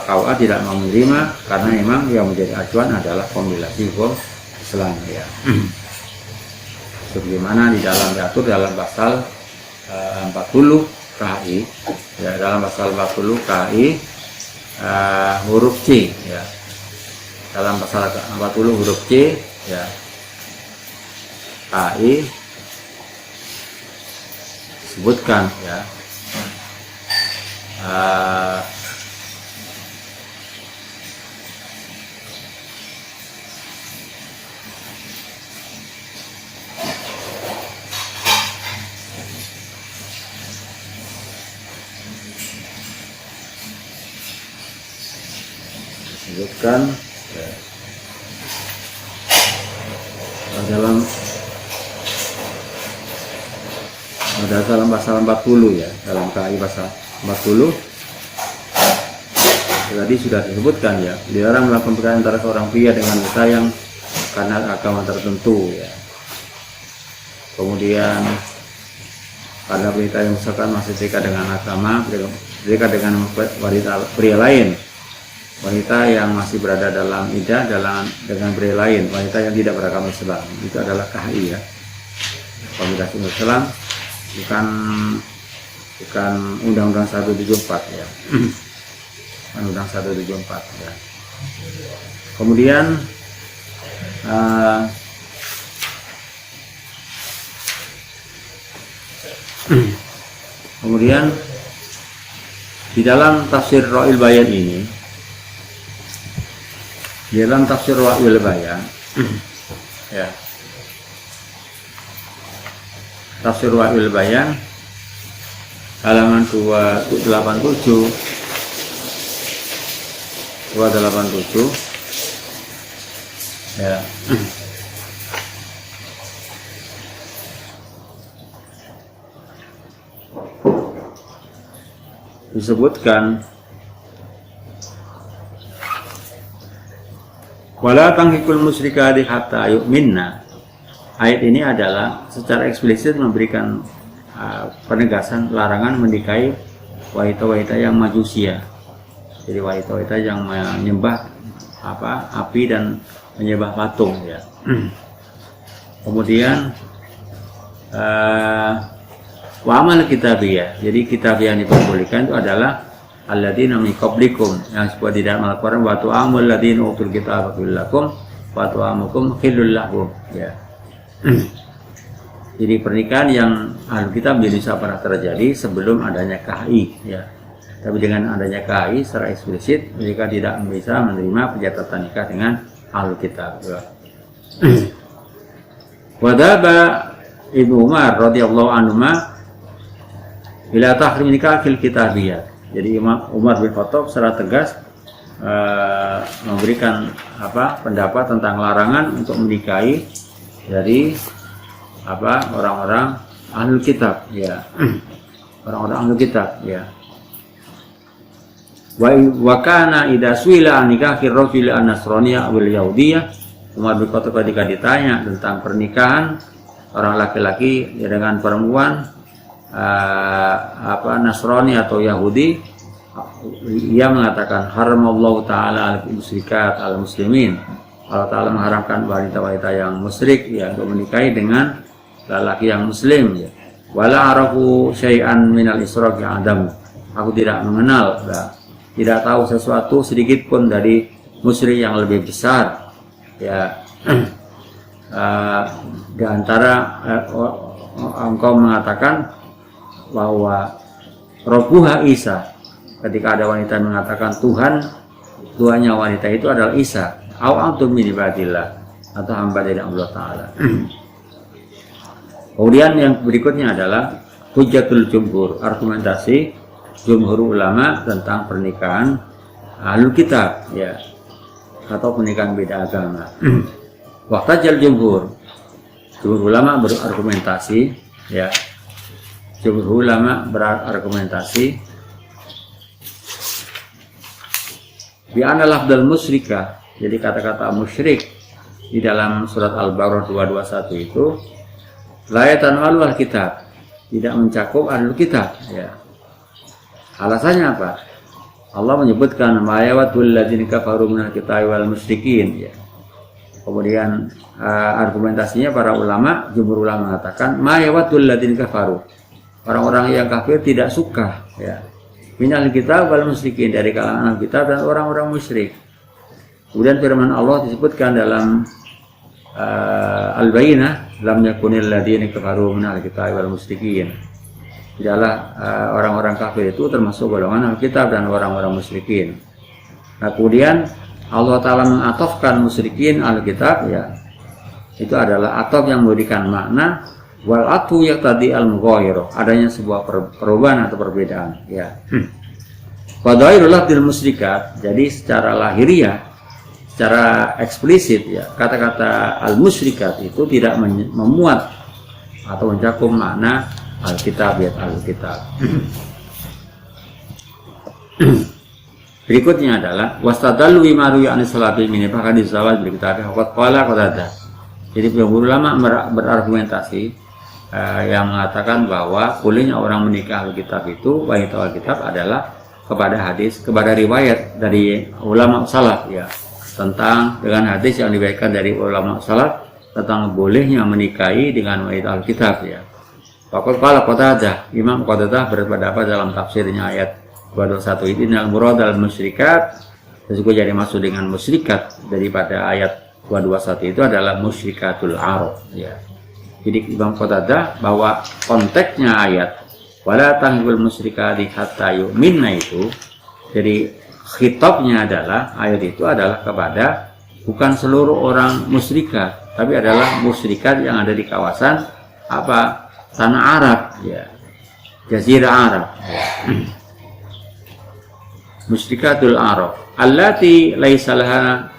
KUA tidak mau menerima karena memang yang menjadi acuan adalah kompilasi hukum Islam ya. Sebagaimana di dalam diatur dalam pasal 40 KHI ya, dalam pasal 40 KHI huruf C ya, dalam pasal 40 huruf C ya, KHI disebutkan ya disebutkan ya, dalam pasal 40 ya, dalam KHI pasal 40 tadi sudah disebutkan ya, dilarang melakukan perkawinan antara seorang pria dengan wanita yang karena agama tertentu ya. Kemudian karena wanita yang misalkan masih terikat dengan agama, terikat dengan wanita pria lain, wanita yang masih berada dalam iddah dengan pria lain, wanita yang tidak beragama Islam, itu adalah KHI ya, Komunitas Islam, bukan Undang-Undang 174 ya. Undang-Undang 174 ya. Kemudian di dalam tafsir Ra'il Bayan ini, di dalam tafsir Ra'il Bayan ya, tafsir Ra'il Bayan halaman 287 ya. Disebutkan wala tanghikul musyrikati hatta yu'minna. Ayat ini adalah secara eksplisit memberikan penegasan larangan menikahi wanita-wanita yang majusia. Jadi wanita-wanita yang menyembah api dan menyembah patung ya. Kemudian wa amal kitabiyah. Jadi kitabiyah yang diperbolehkan itu adalah alladzina min qablikum, yang disebut di dalam Al-Qur'an wa tu'amul ladzina utul kitaba lakum wa tu'amukum khillul lahum ya. Jadi pernikahan yang ahli kitab di Indonesia pernah terjadi sebelum adanya KHI ya. Tapi dengan adanya KHI secara eksplisit mereka tidak bisa menerima pencatatan nikah dengan ahli kitab ya. Wadaba Ibnu Umar radhiyallahu anhu bila tahrim nikah fil kitabiyah. Jadi Imam Umar bin Khattab secara tegas memberikan pendapat tentang larangan untuk menikahi dari orang-orang ahlul kitab ya. Orang-orang ahlul kitab ya. Wa kana idza suila an nikahi rajul an-nasraniyah wal yahudiyah, Umar bin Khattab ketika ditanya tentang pernikahan orang laki-laki dengan perempuan Nasrani atau Yahudi, ia mengatakan haramallahu taala al-musyrikat al-muslimin, Allah Ta'ala mengharamkan wanita-wanita yang musyrik ya untuk menikahi dengan lelaki yang muslim ya. Wala arafu syai'an minal isyraq yang adam. Aku tidak mengenal ya, tidak tahu sesuatu sedikit pun dari musyrik yang lebih besar ya. Di antara engkau mengatakan bahwa Rabbuha Isa, ketika ada wanita yang mengatakan Tuhannya wanita itu adalah Isa, au antum min ibadillah, atau hamba dari Allah Ta'ala. Kemudian yang berikutnya adalah hujatul jumhur, argumentasi jumhur ulama tentang pernikahan ahlul kitab ya, atau pernikahan beda agama. Waqtajal jumhur ulama berargumentasi ya, jumhur ulama berargumentasi bi anna lafdzal musyrika, jadi kata-kata musyrik di dalam surat Al-Baqarah 221 itu la yatanwalu al-kitab, tidak mencakup ahlul kitab ya. Alasannya apa? Allah menyebutkan mayawatul ladzina kafaru minal kitabi wal musyrikin ya. Kemudian argumentasinya para ulama, jumhur ulama mengatakan mayawatul ladzina kafaru, orang-orang yang kafir tidak suka ya, minal kitab wal musyrikin, dari kalangan kitab dan orang-orang musyrik. Kemudian firman Allah disebutkan dalam Al-Bayyinah, lam yakunil ladzina kafaru minal kitab wal musyrikin. Tidaklah orang-orang kafir itu termasuk golongan Alkitab dan orang-orang musyrikin. Nah, kemudian Allah Ta'ala mengatofkan musyrikin Alkitab ya, itu adalah atof yang memberikan makna wal atu yang tadi al-mughayirah, adanya sebuah perubahan atau perbedaan ya. Fadhairul lafdzil musyrikat, jadi secara lahiriah, secara eksplisit ya, kata-kata al-musyrikat itu tidak memuat atau mencakup makna Alkitab ya, Alkitab. Berikutnya adalah wastadallu bima ruwiya an salabil min bahkan disawal bil kitab waqad qala qadada. Jadi jumhur ulama berargumentasi yang mengatakan bahwa bolehnya orang menikah Alkitab itu, wanita Alkitab adalah kepada hadis, kepada riwayat dari ulama salaf ya, tentang dengan hadis yang diriwayatkan dari ulama salaf tentang bolehnya menikahi dengan wanita Alkitab ya. Waqad qala Qatadah, Imam Qatadah berpendapat dalam tafsirnya ayat 221 ini al-murad al-musyrikat, disebut jadi maksud dengan musyrikat daripada ayat 221 itu adalah musyrikatul Arab ya. Jadi Imam Qatadah bahwa konteksnya ayat wala tanghul musyrikati hatta yu'minna itu, jadi khitabnya adalah ayat itu adalah kepada bukan seluruh orang musyrikat, tapi adalah musyrikat yang ada di kawasan apa? Tanah Arab ya, Jazirah Arab ya. Musyrikatul Arab allati laisa laha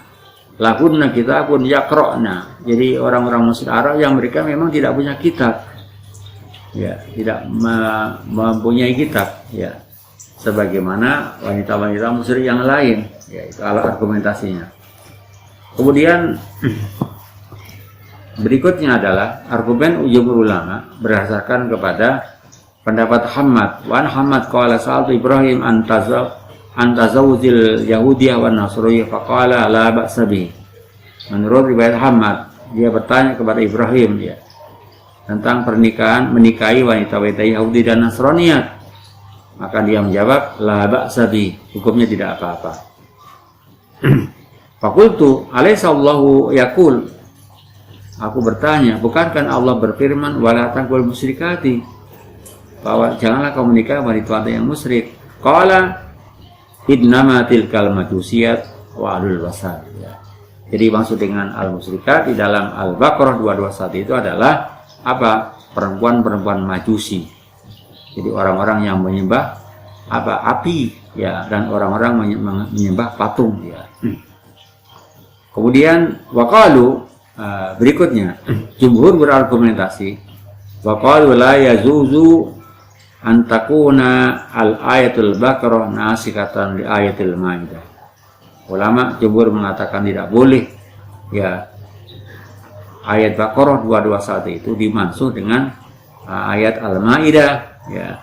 lahunna kitabun yaqra'na, jadi orang-orang musyrik Arab yang mereka memang tidak punya kitab ya, tidak mempunyai kitab ya, sebagaimana wanita-wanita musyrik yang lain ya, itu argumentasinya. Kemudian berikutnya adalah argumen jumhur ulama berdasarkan kepada pendapat Hamad. Wan Hamad qala sa'altu Ibrahim antazawujil Yahudiyah wan Nasriyah faqala la ba'sa bi. Menurut riwayat Hamad, dia bertanya kepada Ibrahim ya, tentang pernikahan menikahi wanita-wanita Yahudi dan Nasraniyat. Maka dia menjawab la ba'sa bi, hukumnya tidak apa-apa. Faqultu alaysa Allahu yaqul, aku bertanya, bukankah Allah berfirman wala taqul musyrikati, bahwa janganlah kau menikah wanita yang musyrik. Qala innama tilkal majusiyat wa ahlul wasal ya. Jadi maksud dengan al-musyrikat di dalam Al-Baqarah 221 itu adalah apa? Perempuan-perempuan majusi. Jadi orang-orang yang menyembah apa? Api ya, dan orang-orang menyembah patung ya. Kemudian waqalu, berikutnya jumhur berargumentasi waqalu la yazuzu antakuna al-ayatul Baqarah nasikatan li ayatil Maidah. Ulama jumhur mengatakan tidak boleh ya ayat Baqarah 221 itu dimansuh dengan ayat Al-Maidah ya.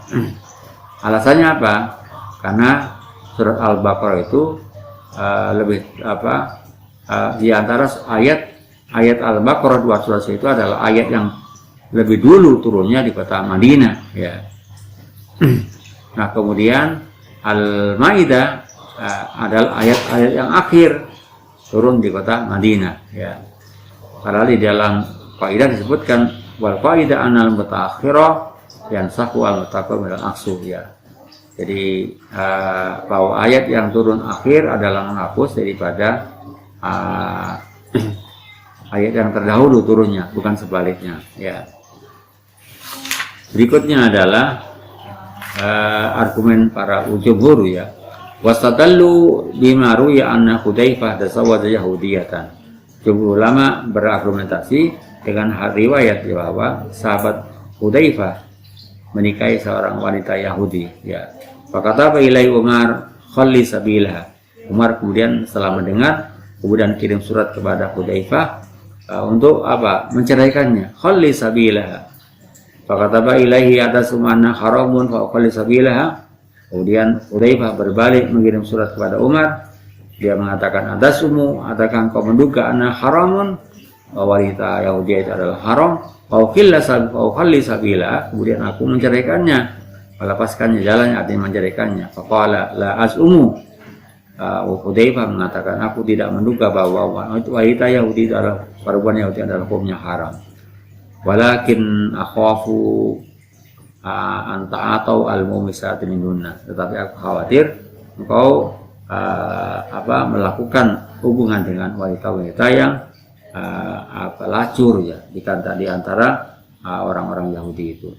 Alasannya apa? Karena surat Al-Baqarah itu lebih apa? di antara ayat Al-Baqarah 211 itu adalah ayat yang lebih dulu turunnya di kota Madinah, ya. Nah, kemudian Al-Maidah adalah ayat-ayat yang akhir turun di kota Madinah, ya. Padahal di dalam kaidah disebutkan wal qaidah anal mutaakhirah yang sahu al mutaqaddim minal aqsu, ya. Jadi bahwa ayat yang turun akhir adalah menghapus daripada ayat yang terdahulu turunnya, bukan sebaliknya, ya. Berikutnya adalah argumen para jumhur, ya. Wastadallu bima ruya anna Hudzaifah tasawwaja yahudiyatan. Jumhur ulama berargumentasi dengan riwayat bahwa sahabat Hudzaifah menikahi seorang wanita Yahudi, ya. Fakataba ilai Umar khalli sabilaha. Umar kemudian setelah mendengar kemudian kirim surat kepada Hudzaifah untuk apa? Menceraikannya. Khalli sabilaha. Fakataba ilaihi atas umana haramun fa khalli sabilaha. Kemudian Hudzaifah berbalik mengirim surat kepada Umar. Dia mengatakan adasumu, adakah kau menduga anna haramun, wanita Yahudi itu adalah haram, khalli sabila, kemudian aku menceraikannya, melepaskannya jalannya, artinya menceraikannya. Faqala la as'umu. Hudzaifah mengatakan aku tidak menduga bahwa wanita Yahudi itu adalah perempuan Yahudi adalah hukumnya haram. Walakin akhafu anta atau al-mumisat minunna. Tetapi aku khawatir engkau melakukan hubungan dengan wanita-wanita yang pelacur, ya, di antara orang-orang Yahudi itu.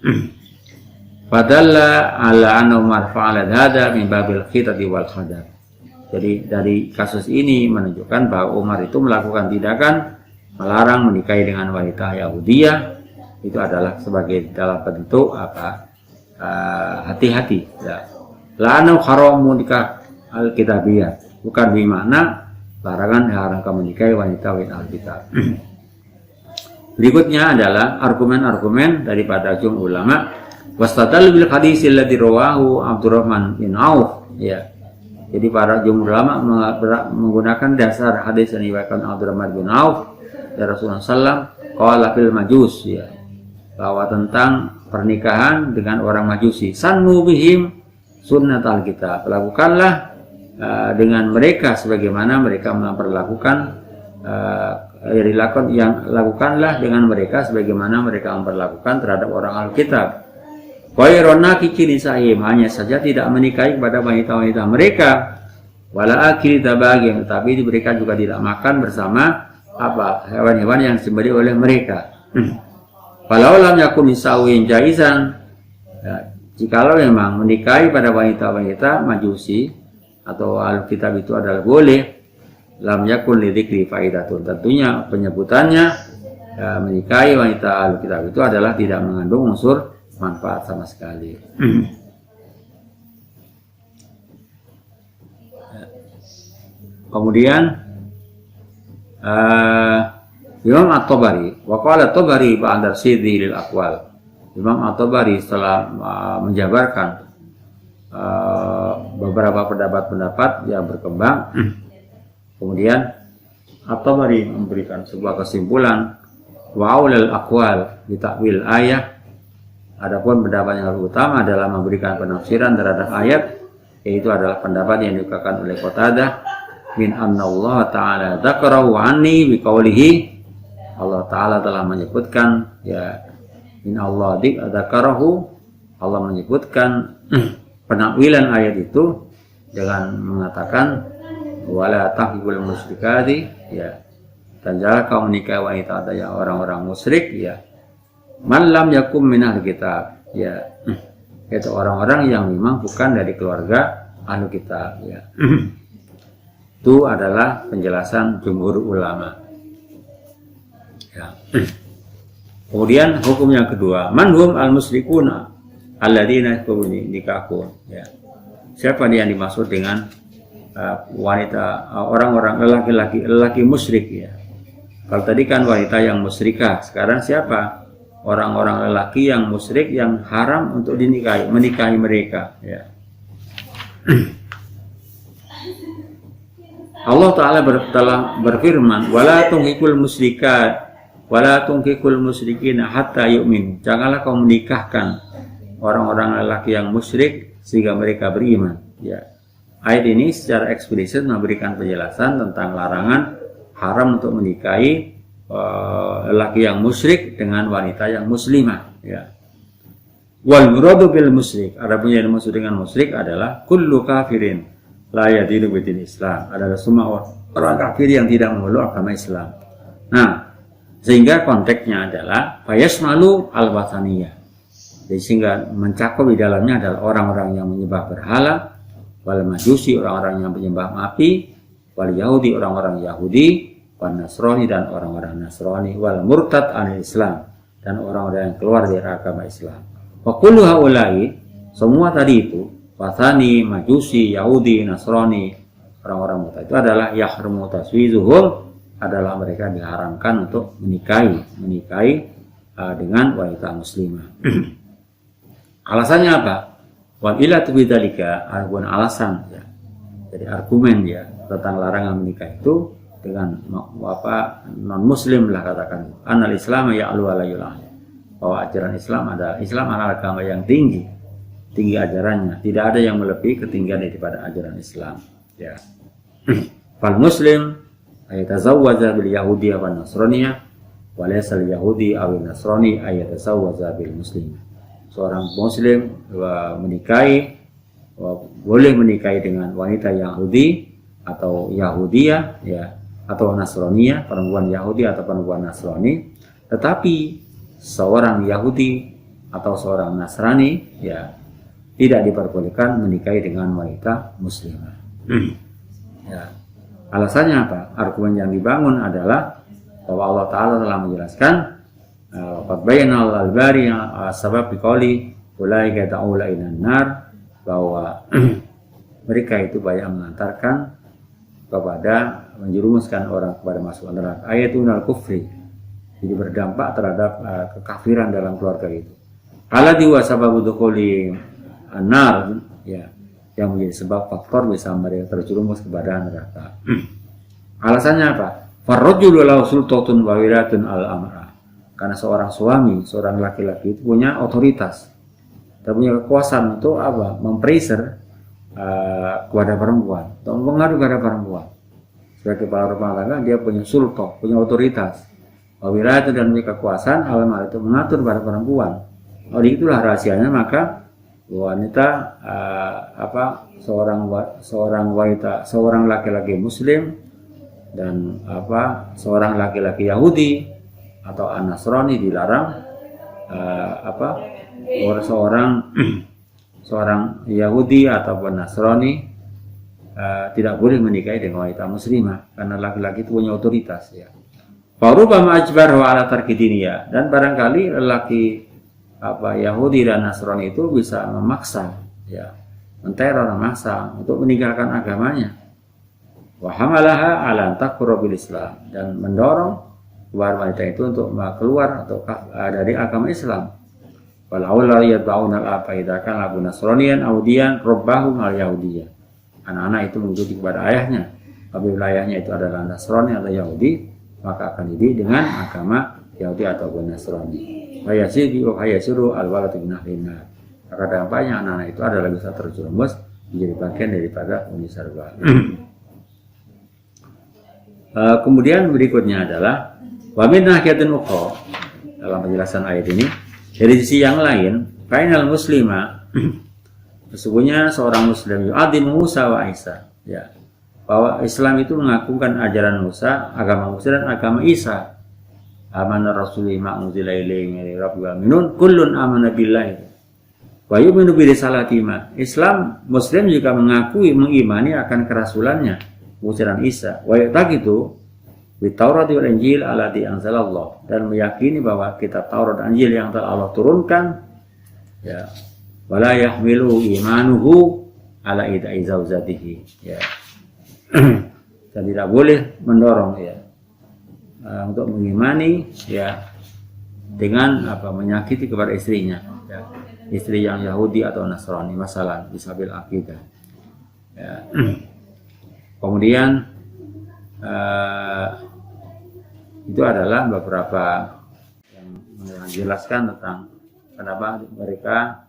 Padalla ala anna Umar fa'ala hadza min babil khitati wal khadar. Jadi dari kasus ini menunjukkan bahwa Umar itu melakukan tindakan melarang menikahi dengan wanita Yahudiyah itu adalah sebagai dalam bentuk hati-hati, ya. La anna haramu nikah al-kitabiyah, bukan bermakna larangan diharamkan menikahi wanita-wanita Alkitab. Berikutnya adalah argumen-argumen daripada jumhur ulama. Wastadallu bil hadits alladzi rawahu Abdurrahman bin Auf, ya. Jadi para jumhur ulama menggunakan dasar hadis yang diriwayatkan Abdurrahman bin Auf dari Rasulullah SAW, qala fil majus, ya, bahwa tentang pernikahan dengan orang Majusi, sannu bihim sunnat Alkitab, lakukanlah dengan mereka sebagaimana mereka memperlakukan lakukanlah dengan mereka sebagaimana mereka memperlakukan terhadap orang Alkitab. Qairona kiciri sahim, hanya saja tidak menikahi kepada wanita-wanita mereka, wala akil tabagim, tapi mereka juga tidak makan bersama hewan-hewan yang disembelih oleh mereka. Walau lam yakun nisawin jaizan, ya, jikalau memang menikahi pada wanita-wanita Majusi atau Alkitab itu adalah boleh, lam yakun lidzikri faidatun, tentunya penyebutannya menikahi wanita Alkitab itu adalah tidak mengandung unsur manfaat sama sekali. Kemudian Imam At-Tabari, wa qala At-Tabari ba'da sidhi lil aqwal. Imam At-Tabari setelah menjabarkan beberapa pendapat-pendapat yang berkembang, kemudian At-Tabari memberikan sebuah kesimpulan, wa aulal aqwal bi ta'wil ayat. Adapun pendapat yang lebih utama adalah memberikan penafsiran terhadap ayat, yaitu adalah pendapat yang dikatakan oleh Qatadah min anna Allah Ta'ala dzakarahu anni biqaulihi, Allah Ta'ala telah menyebutkan, ya, min Allah dzakarahu, Allah menyebutkan penakwilan ayat itu dengan mengatakan wala tahibul musyrikati, ya, dan jangan kau menikahi wanita ada yang orang-orang musyrik, ya, man lam yakum minal kitab, ya, yaitu orang-orang yang memang bukan dari keluarga ahlu kitab, ya. Itu adalah penjelasan jumhur ulama, ya. Kemudian hukum yang kedua, manhum al-musyrikuna alladzina nikahun, ya. Siapa yang dimaksud dengan wanita, orang-orang lelaki musyrik, ya. Kalau tadi kan wanita yang musyrikah, sekarang siapa? Orang-orang lelaki yang musyrik yang haram untuk menikahi mereka, ya. Allah Ta'ala telah berfirman, wala tungkikul musyrikat wala tungkikul musyrikina hatta yu'min. Janganlah kau menikahkan orang-orang lelaki yang musyrik sehingga mereka beriman. Ya. Ayat ini secara eksplisit memberikan penjelasan tentang larangan haram untuk menikahi lelaki yang musyrik dengan wanita yang muslimah. Ya. Wal muradu bil musyrik, adapun yang dimaksud dengan musyrik adalah kullu kafirin la yadinu bidin Islam, adalah semua orang kafir yang tidak memeluk agama Islam. Nah, sehingga konteksnya adalah fayasmalu al-wathaniyah. Jadi sehingga mencakup di dalamnya adalah orang-orang yang menyembah berhala, wal majusi orang-orang yang menyembah api, wal yahudi orang-orang Yahudi, wal nasrani dan orang-orang Nasrani, wal murtad anil Islam dan orang-orang yang keluar dari agama Islam. Wa kullu haula'i, semua tadi itu wathani, majusi, Yahudi, Nasrani, orang-orang murtad itu adalah yahrumu taswizuhum, adalah mereka diharamkan untuk menikahi dengan wanita muslimah. Alasannya apa? Wa ila bidzalika, argumen alasan ya. Jadi argumen ya tentang larangan menikah itu dengan non muslim lah katakan. Anal Islam ya'lu ala yul'an. Bahwa ajaran Islam adalah agama yang tinggi ajarannya, tidak ada yang melebihi ketinggian daripada ajaran Islam. Ya. Fal muslim ayatazawwaja bil yahudi wa nasraniyah wa laysa al yahudi aw nasrani ayatazawwaja bil muslim. Seorang muslim boleh menikahi dengan wanita Yahudi atau Yahudiyah ya, atau Nasraniyah, perempuan Yahudi atau perempuan Nasrani, tetapi seorang Yahudi atau seorang Nasrani ya tidak diperbolehkan menikahi dengan wanita muslimah. Ya. Alasannya apa? Argumen yang dibangun adalah bahwa Allah Ta'ala telah menjelaskan qad bayyana al-bari sabab biqauli ulaika ta'ula ilan nar, bahwa mereka itu banyak mengantarkan kepada menjerumuskan orang kepada masuk neraka. Ayatunal kufri, jadi berdampak terhadap kekafiran dalam keluarga itu. Alladhi wa sababu dukhuli an-nar, ya, yang menjadi sebab faktor bisa mereka terjerumus kepada neraka. Alasannya apa? Farrajulu lahu sultatun wa wiratun al-amra. Karena seorang suami, seorang laki-laki itu punya otoritas dan punya kekuasaan untuk apa? Mempressure kepada perempuan, atau mempengaruhi kepada perempuan. Sebagai kepala rumah tangga dia punya sultan, punya otoritas. Wawira itu dan punya kekuasaan, alam itu mengatur pada perempuan. Oleh itulah rahasianya, maka wanita seorang laki-laki Muslim dan seorang laki-laki Yahudi atau Nasrani dilarang seorang Yahudi ataupun Nasrani tidak boleh menikahi dengan wanita muslimah karena laki-laki itu punya otoritas ya. Farubama ajbarhu ala tarki diniyah, dan barangkali lelaki Yahudi dan Nasrani itu bisa memaksa ya, memaksa untuk meninggalkan agamanya. Wa hamalaha ala takfur bil Islam, dan mendorong wanita itu untuk keluar atau dari agama Islam. Wal awla yatba'una al-apa idza kana abu nasraniyan audiyan rabbahum al-yahudiyah. Anak-anak itu mengikuti kepada ayahnya. Apabila ayahnya itu adalah Nasrani atau Yahudi, maka akan dididik dengan agama Yahudi ataupun Nasrani. Hayasiru al-waladu min ahlina. Maka dampaknya anak-anak itu adalah bisa terjerumus menjadi bagian daripada Uni Sarwa. Kemudian berikutnya adalah wa min nahiyatin ukhra, dalam penjelasan ayat ini dari sisi yang lain, fainal muslima, sesungguhnya seorang muslim yu'adzim Musa wa Isa ya, bahwa Islam itu mengagungkan ajaran Musa, agama Musa dan agama Isa. Amana rasuli ma'unzila ilaihi min rabbil alamin kullun amana billahi wa yu'minu bi risalatina. Islam muslim juga mengimani akan kerasulannya Musa dan Isa. Wa yaqitu bi Taurat wal Injil allati anzalallah, dan meyakini bahwa kitab Taurat dan Injil yang telah Allah turunkan ya, wala yahmilu imanuhu ala idai zaujatihi ya. Dan tidak boleh mendorong ya untuk mengimani ya dengan menyakiti kepada istrinya ya, istri yang Yahudi atau Nasrani, masalah bisabil akidah ya. Kemudian itu adalah beberapa yang menjelaskan tentang kenapa mereka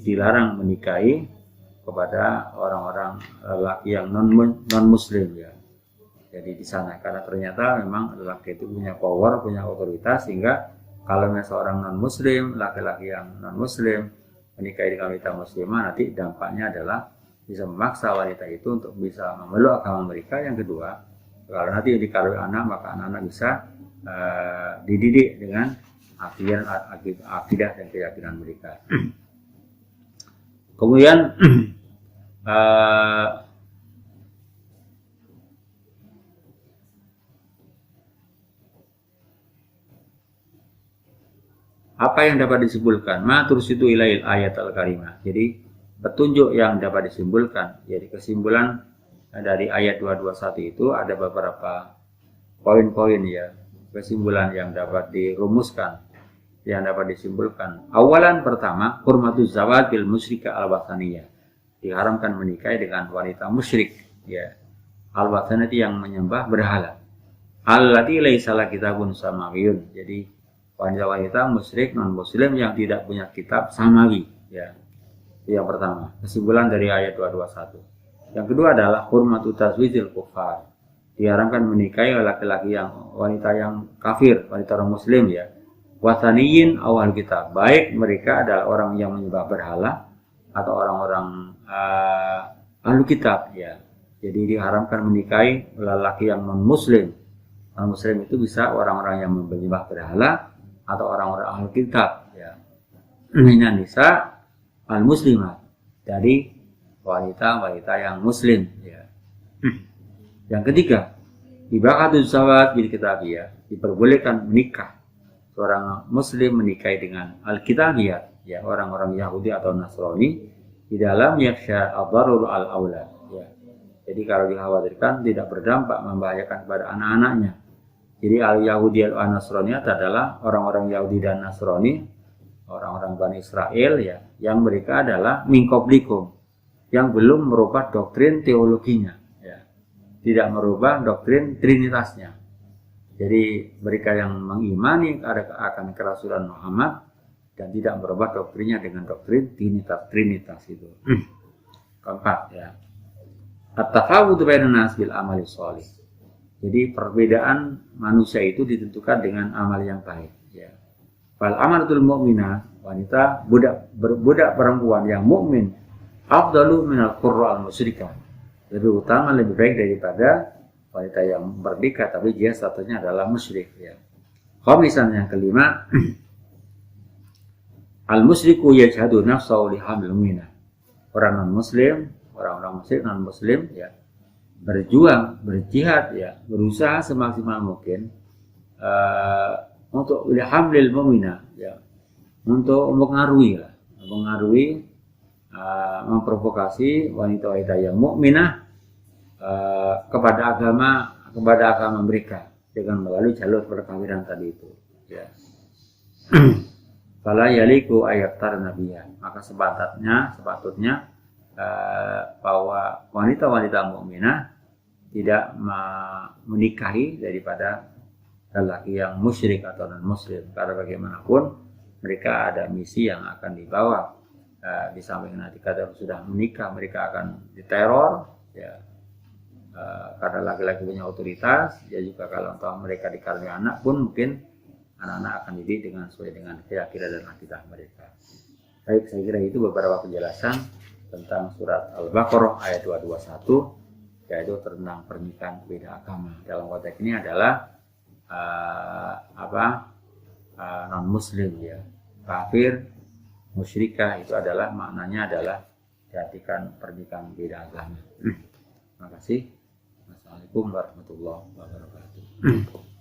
dilarang menikahi kepada orang-orang laki yang non muslim ya. Jadi di sana karena ternyata memang laki itu punya power, punya otoritas, sehingga kalau misalnya seorang non muslim, laki-laki yang non muslim menikahi dengan wanita muslimah, nanti dampaknya adalah bisa memaksa wanita itu untuk bisa memeluk agama mereka. Yang kedua, kalau nanti dikaruniai anak, maka anak-anak bisa dididik dengan akidah dan keyakinan mereka. Kemudian apa yang dapat disimpulkan? Ma tursidu ilail ayat al-karimah. Jadi petunjuk yang dapat disimpulkan, jadi kesimpulan dari ayat 221 itu ada beberapa poin-poin ya, kesimpulan yang dapat dirumuskan, yang dapat disimpulkan. Awalan pertama, hurmatuz zawaj bil musyrika al-wathaniyah. Diharamkan menikahi dengan wanita musyrik ya. Al-wathaniyah yang menyembah berhala. Allati laisa la kitabun samawiyun. Jadi wanita-wanita musyrik non muslim yang tidak punya kitab samawi ya. Yang pertama, kesimpulan dari ayat 221. Yang kedua adalah hurmatu tazwijil kufar. Diharamkan menikahi laki-laki yang wanita yang kafir, wanita orang muslim ya. Wathaniyin awal kitab, baik mereka adalah orang yang menyembah berhala atau orang-orang ahlu kitab ya. Jadi diharamkan menikahi lelaki yang non muslim. Non muslim itu bisa orang-orang yang menyembah berhala atau orang-orang ahlu kitab ya. Minan nisa al muslimat, dari wanita-wanita yang muslim ya. Yang ketiga, ibaatul zawaj bil kitabiyah, diperbolehkan menikah seorang muslim menikahi dengan al-kitabiyah ya, orang-orang Yahudi atau Nasrani di dalam yakhsha ad-darur al-aulad ya. Jadi kalau dikhawatirkan tidak berdampak membahayakan kepada anak-anaknya. Jadi al-Yahudi al-Nasrani adalah orang-orang Yahudi dan Nasrani, orang-orang Bani Israel ya, yang mereka adalah min qablikum, yang belum merubah doktrin teologinya ya. Tidak merubah doktrin trinitasnya. Jadi mereka yang mengimani akan kerasulan Muhammad dan tidak merubah doktrinnya dengan doktrin trinitas itu. Keempat ya, at-tafawutu bainan nas bil amali shalih. Jadi perbedaan manusia itu ditentukan dengan amal yang baik ya. Fal amalatul mu'minah, wanita budak perempuan yang mukmin, afdalu minal qurra al musyrikah, lebih utama, lebih baik daripada wanita yang merdeka tapi dia statusnya adalah musyrik ya. Khamisan, yang kelima, al musyriku yajhadu nafsahu li hamil mu'minah. Orang non muslim, orang-orang musyrik non muslim ya, berjuang, berjihad ya, berusaha semaksimal mungkin untuk hamil mu'minah ya, untuk mempengaruhi memprovokasi wanita-wanita yang mukminah kepada agama mereka dengan melalui jalur perkawinan tadi itu ya. Fala yaliku ayaktar nabiyya, maka sepatutnya bahwa wanita-wanita mukminah tidak menikahi daripada lelaki yang musyrik atau non muslim, karena bagaimanapun mereka ada misi yang akan dibawa. Di samping nanti kalau sudah menikah mereka akan diteror ya, karena laki-laki punya otoritas ya. Juga kalau mereka dikaruniai anak pun mungkin anak-anak akan dididik sesuai dengan keyakinan dan akidah mereka. Baik, saya kira itu beberapa penjelasan tentang surat Al-Baqarah ayat 221, yaitu tentang pernikahan beda agama. Dalam konteks ini adalah non muslim ya, kafir, musyrikah, itu adalah maknanya adalah diartikan pernikahan beda agama. Terima kasih. Wassalamualaikum warahmatullahi wabarakatuh.